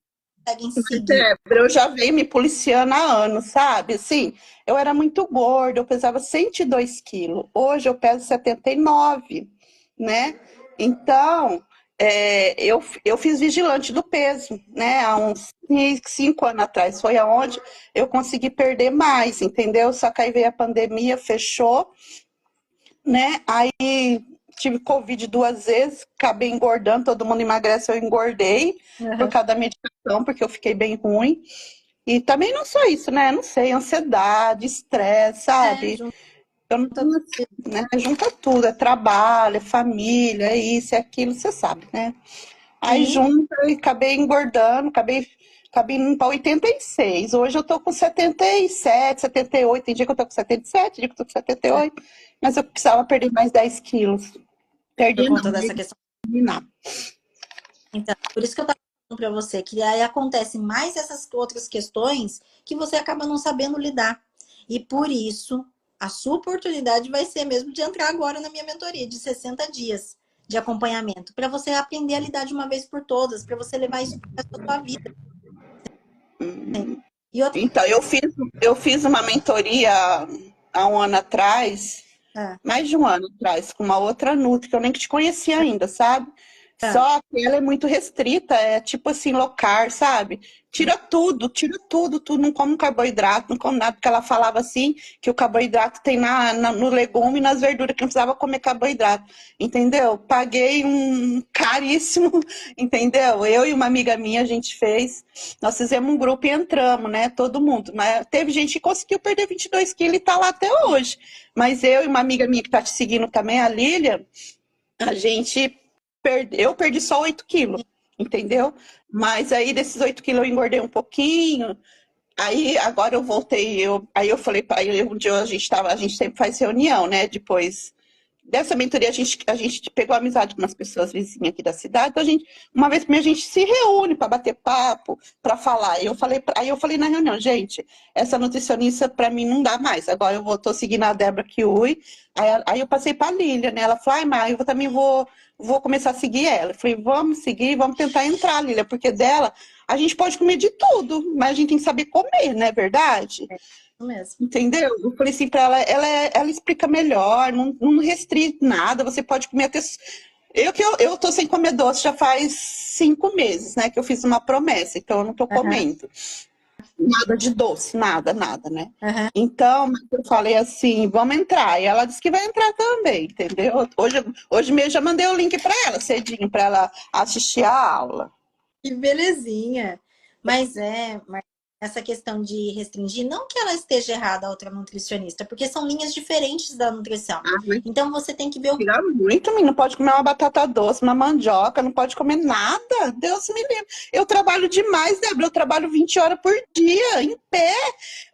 conseguem seguir. Débora, eu já venho me policiando há anos, sabe? Assim, eu era muito gorda, eu pesava 102 quilos. Hoje eu peso 79, né? Então, eu fiz vigilante do peso, né? Há uns 5 anos atrás. Foi aonde eu consegui perder mais, entendeu? Só que aí veio a pandemia, fechou, né? Aí tive Covid 2 vezes, acabei engordando, todo mundo emagrece, eu engordei por Uhum. causa da medicação, porque eu fiquei bem ruim. E também não só isso, né? Não sei, ansiedade, estresse, É, sabe? junta Eu não, tudo. né? Junta tudo, é trabalho, é família, é isso, é aquilo, você sabe, né? Aí Sim, junta e acabei engordando, acabei indo para 86. Hoje eu tô com 77, 78. Tem dia que eu tô com 77, tem dia que eu tô com é, 78. Mas eu precisava perder mais 10 quilos. por Perdi não, conta dessa questão. terminar. Então, por isso que eu tava falando para você, que aí acontecem mais essas outras questões que você acaba não sabendo lidar. E por isso, a sua oportunidade vai ser mesmo de entrar agora na minha mentoria de 60 dias de acompanhamento, para você aprender a lidar de uma vez por todas, para você levar isso para a sua vida. E outra, Então, eu fiz uma mentoria há um ano atrás, ah, mais de um ano atrás, com uma outra Nutri, que eu nem te conhecia ainda, sabe? ah, Só que ela é muito restrita, é tipo assim, low carb, sabe? Tira tudo, tudo, não come carboidrato, não come nada, porque ela falava assim, que o carboidrato tem no legume e nas verduras, que não precisava comer carboidrato, entendeu? Paguei um caríssimo, entendeu? Eu e uma amiga minha, a gente nós fizemos um grupo e entramos, né, todo mundo, mas teve gente que conseguiu perder 22 quilos e tá lá até hoje, mas eu e uma amiga minha que tá te seguindo também, a Lília, a gente eu perdi só 8 quilos, entendeu? Mas aí desses 8 quilos eu engordei um pouquinho. Aí agora eu voltei, aí eu falei para ele, um dia a gente sempre faz reunião, né? Depois dessa mentoria a gente pegou amizade com umas pessoas vizinhas aqui da cidade, então uma vez por mês a gente se reúne para bater papo, para falar. Aí eu falei na reunião, gente, essa nutricionista para mim não dá mais. Agora tô seguindo a Débora Kiui. Aí eu passei para a Lília, né? Ela falou, ai, Mar, eu também vou começar a seguir ela. Eu falei, vamos seguir, vamos tentar entrar, Lília, porque dela a gente pode comer de tudo, mas a gente tem que saber comer, não é verdade? é isso mesmo. Entendeu? Eu falei assim para ela, ela explica melhor, não restringe nada, você pode comer até. Eu tô sem comer doce já faz 5 meses, né? Que eu fiz uma promessa, então eu não tô Aham, comendo. Nada de doce, nada, nada, né? aham. Então, eu falei assim, vamos entrar. E ela disse que vai entrar também, entendeu? Hoje mesmo já mandei o link para ela, cedinho, para ela assistir a aula. Que belezinha. Mas essa questão de restringir, não que ela esteja errada, a outra nutricionista, porque são linhas diferentes da nutrição. Ah, mas Então você tem que ver o. tira muito, menino. Não pode comer uma batata doce, uma mandioca, não pode comer nada. Deus me livre. Eu trabalho demais, Débora. Eu trabalho 20 horas por dia, em pé.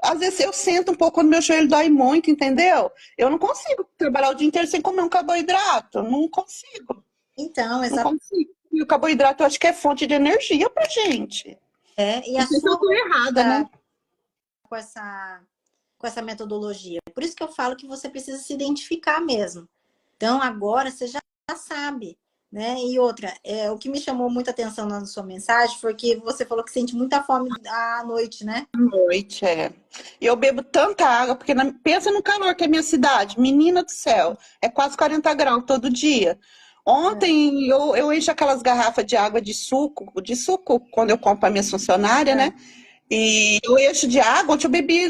Às vezes eu sento um pouco quando meu joelho dói muito, entendeu? Eu não consigo trabalhar o dia inteiro sem comer um carboidrato. Não consigo, Então, não essa consigo. E o carboidrato eu acho que é fonte de energia pra gente. e Não a sei se eu sua tô errada, né? com essa metodologia. Por isso que eu falo que você precisa se identificar mesmo. Então, agora você já sabe, né? E outra, o que me chamou muita atenção na sua mensagem foi que você falou que sente muita fome à noite, né? Noite, é. E eu bebo tanta água, porque pensa no calor que é minha cidade, menina do céu, é quase 40 graus todo dia. É, Ontem eu encho aquelas garrafas de água de suco, quando eu compro a minha funcionária, é. né? E eu encho de água, ontem eu bebi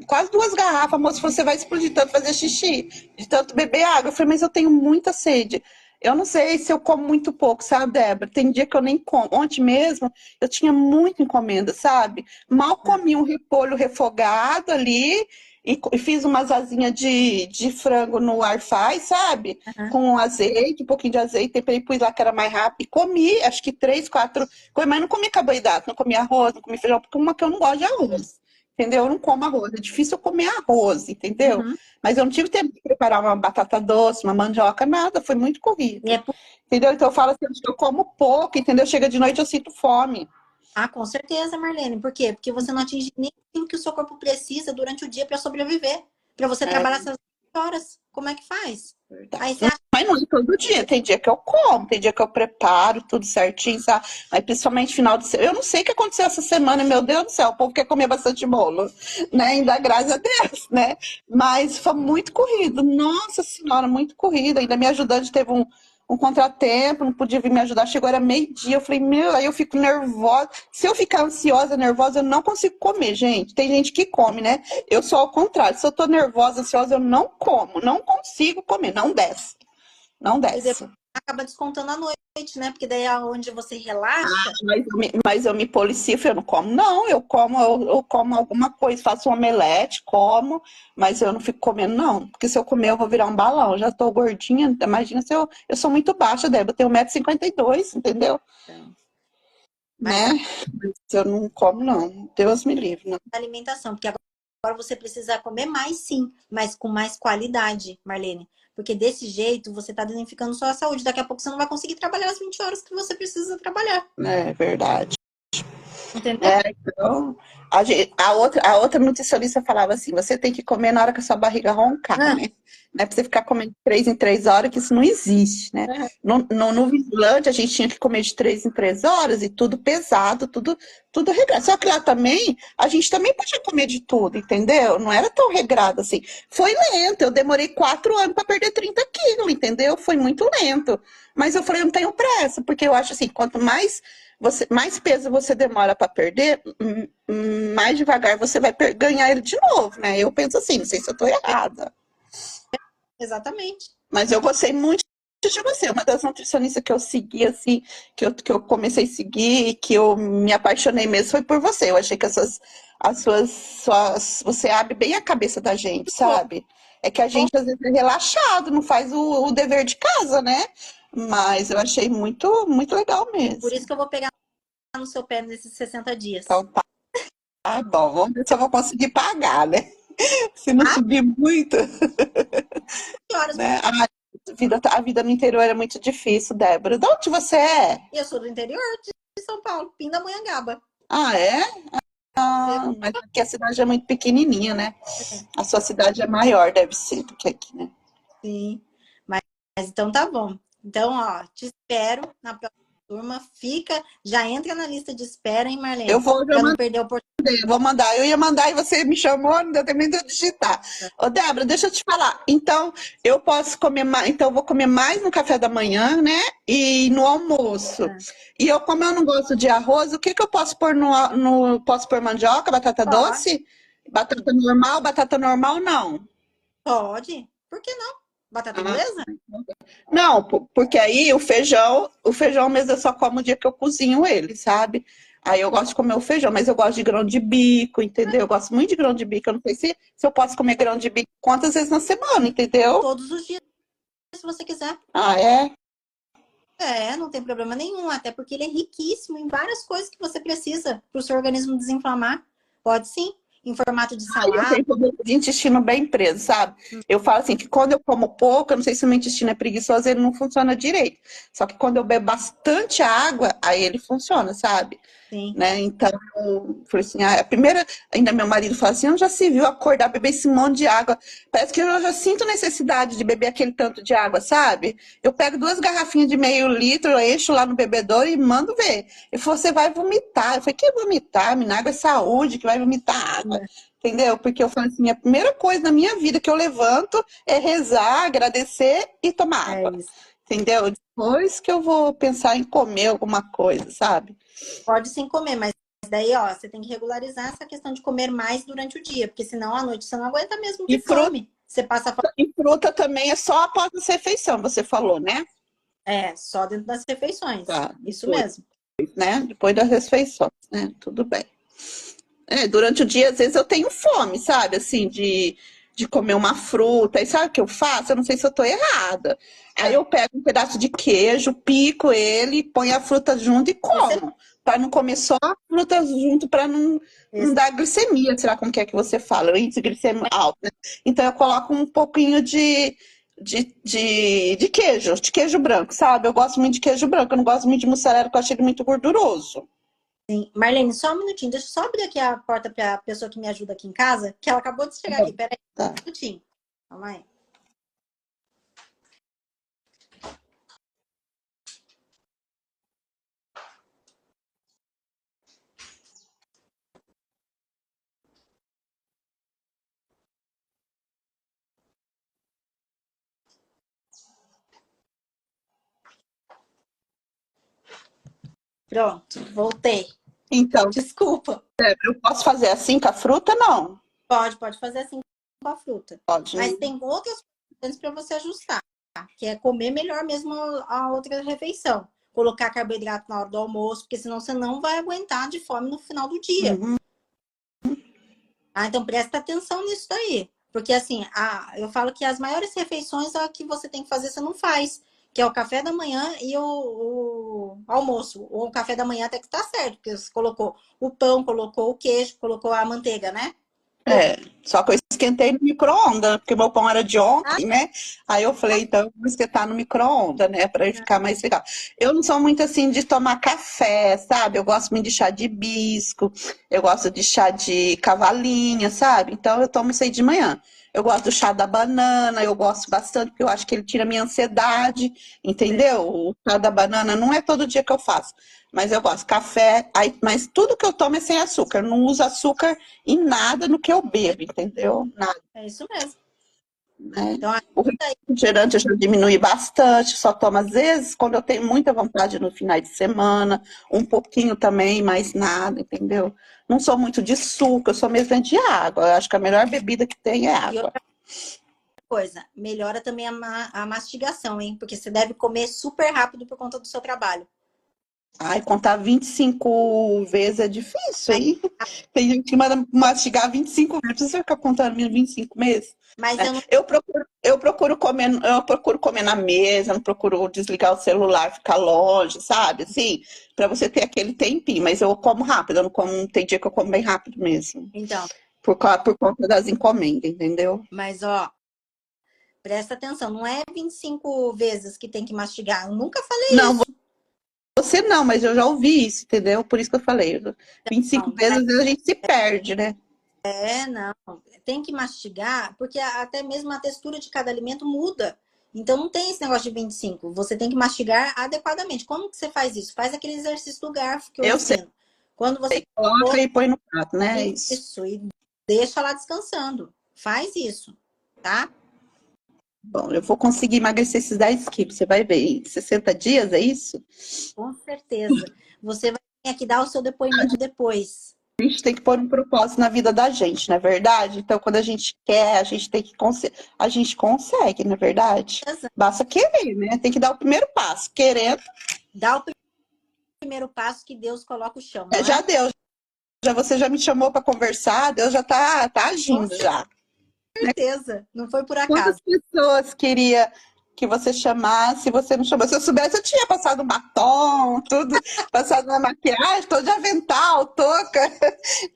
quase 2 garrafas, a moça falou, você vai explodir tanto fazer xixi, de tanto beber água. Eu falei, mas eu tenho muita sede. Eu não sei se eu como muito pouco, sabe, Débora? Tem dia que eu nem como. Ontem mesmo eu tinha muita encomenda, sabe? Mal comi um repolho refogado ali e fiz umas asinhas de frango no air fry, sabe? Aham. Com azeite, um pouquinho de azeite, temperei, pus lá que era mais rápido. E comi, acho que 3, 4 coisas, mas não comi carboidrato, não comi arroz, não comi feijão, porque uma que eu não gosto de arroz. Entendeu? Eu não como arroz. É difícil eu comer arroz, entendeu? Uhum. Mas eu não tive tempo de preparar uma batata doce, uma mandioca, nada. Foi muito E é corrido. Entendeu? Então eu falo assim, eu como pouco, entendeu? Chega de noite eu sinto fome. Ah, com certeza, Marlene. Por quê? Porque você não atinge nem aquilo que o seu corpo precisa durante o dia para sobreviver. Para você É trabalhar essas horas. Como é que faz? verdade. Aí você acha Mas não é todo dia. Tem dia que eu como, tem dia que eu preparo tudo certinho, sabe? Mas principalmente final de semana. Eu não sei o que aconteceu essa semana, meu Deus do céu. O povo quer comer bastante bolo, né? Ainda graças a Deus, né? Mas foi muito corrido. Nossa Senhora, muito corrido. Ainda minha ajudante teve um contratempo, não podia vir me ajudar. Chegou, era meio-dia. Eu falei, meu, aí eu fico nervosa. Se eu ficar ansiosa, nervosa, eu não consigo comer, gente. Tem gente que come, né? Eu sou ao contrário. Se eu tô nervosa, ansiosa, eu não como. Não consigo comer. Não desce. Não e depois desce. acaba descontando à noite, né? Porque daí é onde você relaxa. Mas eu me policio, eu não como. Não, eu como alguma coisa, faço um omelete, como, mas eu não fico comendo, não. Porque se eu comer, eu vou virar um balão. Eu já tô gordinha, imagina se eu sou muito baixa, Débora. Eu tenho 1,52 m, entendeu? Então, mas Né? Mas eu não como, não. Deus me livre, não. alimentação, porque agora você precisa comer mais sim, mas com mais qualidade, Marlene. Porque desse jeito você está danificando só a saúde. Daqui a pouco você não vai conseguir trabalhar as 20 horas que você precisa trabalhar. É verdade. Entendeu? Então, a outra nutricionista falava assim: você tem que comer na hora que a sua barriga roncar, Ah, né? Não é pra você ficar comendo de 3 em 3 horas, que isso não existe, né? ah, No Vigilante, a gente tinha que comer de 3 em 3 horas e tudo pesado, tudo regrado. Só que lá também, a gente também podia comer de tudo, entendeu? Não era tão regrado assim. Foi lento, eu demorei 4 anos para perder 30 quilos, entendeu? Foi muito lento. Mas eu falei, eu não tenho pressa, porque eu acho assim, quanto mais peso você demora para perder, mais devagar você vai ganhar ele de novo, né? Eu penso assim, não sei se eu estou errada, exatamente. mas eu gostei muito de você. Uma das nutricionistas que eu segui, assim, que eu comecei a seguir, que eu me apaixonei mesmo, foi por você. Eu achei que você abre bem a cabeça da gente, sabe? É que a gente às vezes é relaxado, não faz o dever de casa, né? Mas eu achei muito, muito legal Por mesmo. isso que eu vou pegar no seu pé nesses 60 dias. Então tá bom, vamos ver se eu vou conseguir pagar, né? Se não Ah, subir muito, que horas? né? A vida no interior é muito difícil, Débora. De onde você é? Eu sou do interior de São Paulo, Pindamonhangaba. Ah, é? É, Ah, mas aqui a cidade é muito pequenininha, né? A sua cidade é maior, deve ser, do que aqui, né? sim. Mas então tá bom. Então, ó, te espero na próxima turma. Já entra na lista de espera, hein, Eu Marlene? vou, eu Para não perder a oportunidade. vou mandar. Eu ia mandar e você me chamou, não deu tempo nem de eu digitar. Ô, Débora, deixa eu te falar. Então, eu posso comer mais, então eu vou comer mais no café da manhã, né? E no almoço. E como eu não gosto de arroz, o que que eu posso pôr posso pôr mandioca, batata Pode, doce? Batata normal não. pode. Por que não? Batata Ah, inglesa? não, porque aí o feijão mesmo eu só como o dia que eu cozinho ele, sabe? Aí eu gosto de comer o feijão, mas eu gosto de grão de bico, entendeu? Eu gosto muito de grão de bico. Eu não sei se eu posso comer grão de bico quantas vezes na semana, entendeu? Todos os dias, se você quiser. Ah, é? É, não tem problema nenhum, até porque ele é riquíssimo em várias coisas que você precisa para o seu organismo desinflamar. Pode sim, em formato de Aí eu salada. tenho problema de intestino bem preso, sabe? Eu falo assim, que quando eu como pouco, eu não sei se o meu intestino é preguiçoso, ele não funciona direito. Só que quando eu bebo bastante água, aí ele funciona, sabe? Sim. Né? Então, eu falei assim, a primeira, ainda meu marido fala assim, eu já se viu acordar, beber esse monte de água. Parece que eu já sinto necessidade de beber aquele tanto de água, sabe? Eu pego 2 garrafinhas de meio litro, eu encho lá no bebedouro e mando ver. Ele falou, você vai vomitar. Eu falei, que vomitar? Minha água é saúde, que vai vomitar água. Entendeu? Porque eu falei assim, a primeira coisa na minha vida que eu levanto é rezar, agradecer e tomar É água. isso. Entendeu? Depois que eu vou pensar em comer alguma coisa, sabe? Pode sim comer, mas daí, ó, você tem que regularizar essa questão de comer mais durante o dia, porque senão à noite você não aguenta mesmo E de fruta, fome. Você passa fome, e fruta também é só após a refeição, você falou, né? só dentro das refeições. Tá, Isso depois, mesmo. né? Depois das refeições, né? Tudo bem. Durante o dia, às vezes eu tenho fome, sabe? Assim, de comer uma fruta. E sabe o que eu faço? Eu não sei se eu tô errada. Aí Ah, eu pego um pedaço de queijo, pico ele, ponho a fruta junto e excelente. como. Para não comer só a fruta junto, para não dar glicemia, sei lá como que é que você fala, o índice glicêmico alto, né? Então eu coloco um pouquinho de queijo branco, sabe? Eu gosto muito de queijo branco, eu não gosto muito de mussarela, porque eu acho ele muito gorduroso. Sim. Marlene, só um minutinho. Deixa eu só abrir aqui a porta para a pessoa que me ajuda aqui em casa, que ela acabou de chegar aqui. Peraí, Tá. um minutinho. Calma aí. Pronto, voltei. Então, Desculpa. eu posso fazer assim com a fruta? Não. Pode fazer assim com a fruta. Pode, né? Mas tem outras coisas para você ajustar, que é comer melhor mesmo a outra refeição. Colocar carboidrato na hora do almoço, porque senão você não vai aguentar de fome no final do dia. Uhum. Então presta atenção nisso daí. Porque assim, eu falo que as maiores refeições é a que você tem que fazer, você não faz. Que é o café da manhã e o almoço. Ou o café da manhã até que tá certo, porque você colocou o pão, colocou o queijo, colocou a manteiga, né? É, só que eu esquentei no micro-ondas, porque meu pão era de Ah, ontem, né? Aí eu falei, então eu vou esquentar no micro-ondas, né? Pra ele ficar mais legal. Eu não sou muito assim de tomar café, sabe? Eu gosto muito de chá de hibisco, eu gosto de chá de cavalinha, sabe? Então eu tomo isso aí de manhã. Eu gosto do chá da banana, eu gosto bastante, porque eu acho que ele tira minha ansiedade, entendeu? O chá da banana não é todo dia que eu faço, mas eu gosto. Café, aí, mas tudo que eu tomo é sem açúcar. Eu não uso açúcar e nada no que eu bebo, entendeu? Nada, é isso mesmo. né? Então, O aí, refrigerante eu já diminui bastante, só tomo às vezes quando eu tenho muita vontade no final de semana, um pouquinho também, mais nada, entendeu? Não sou muito de suco, eu sou mesmo de água. Eu acho que a melhor bebida que tem é e água. outra coisa, melhora também a mastigação, hein? Porque você deve comer super rápido por conta do seu trabalho. Ai, contar 25 vezes é difícil, Mas, hein? Tem gente que manda mastigar 25 vezes, você fica contando 25 meses, mas né? eu não. Eu procuro comer na mesa, não procuro desligar o celular, ficar longe, sabe? Assim, para você ter aquele tempinho, mas eu como rápido, eu não como, tem dia que eu como bem rápido mesmo, Então, por conta das encomendas, entendeu? mas ó, presta atenção, não é 25 vezes que tem que mastigar. Eu nunca falei Não, isso. você não, mas eu já ouvi isso, entendeu? Por isso que eu falei. 25 Não, vezes, às vezes a gente se perde, né? não. Tem que mastigar, porque até mesmo a textura de cada alimento muda. Então não tem esse negócio de 25. Você tem que mastigar adequadamente. Como que você faz isso? Faz aquele exercício do garfo que eu Eu sei, ensino. Quando você coloca for e põe no prato, né? É isso. isso e deixa lá descansando. Faz isso, tá? Bom, eu vou conseguir emagrecer esses 10 quilos, você vai ver. Em 60 dias, é isso? Com certeza. Você vai ter que dar o seu depoimento depois. A gente tem que pôr um propósito na vida da gente, não é verdade? Então, quando a gente quer, a gente tem que a gente consegue, não é verdade? Basta querer, né? Tem que dar o primeiro passo. Querendo, Dá o primeiro passo que Deus coloca o chão, não já é? deu. Já você já me chamou para conversar, Deus já tá Com agindo já. certeza. Não foi por Quantas acaso. pessoas queria que você chamasse, e você não chamou? Se eu soubesse, eu tinha passado um batom, tudo, passado uma maquiagem, tô de avental, touca,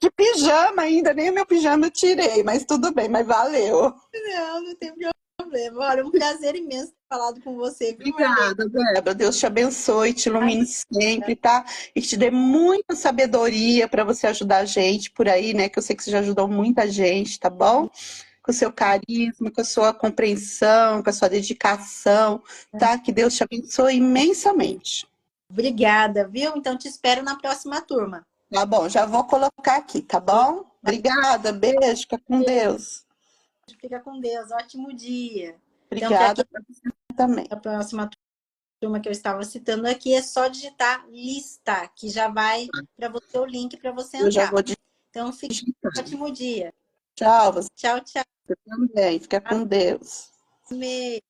de pijama ainda, nem o meu pijama eu tirei, mas tudo bem, mas valeu. Não tem problema. Olha, um prazer imenso ter falado com você, viu, Marlene? Obrigada, Débora. Deus te abençoe, te ilumine sempre, tá? E te dê muita sabedoria para você ajudar a gente por aí, né? Que eu sei que você já ajudou muita gente, tá bom? Com o seu carisma, com a sua compreensão, com a sua dedicação, tá? Que Deus te abençoe imensamente. Obrigada, viu? Então te espero na próxima turma. Tá bom, já vou colocar aqui, tá bom? Obrigada, beijo, fica com Deus. Fica com Deus. Ótimo dia. Então, para Obrigada quem para você também. a próxima turma que eu estava citando aqui, é só digitar lista, que já vai para você o link para você Eu já entrar. vou Então, fique digitar. um ótimo dia. Tchau, você Tchau, tchau. também. Fica com Deus. Amei.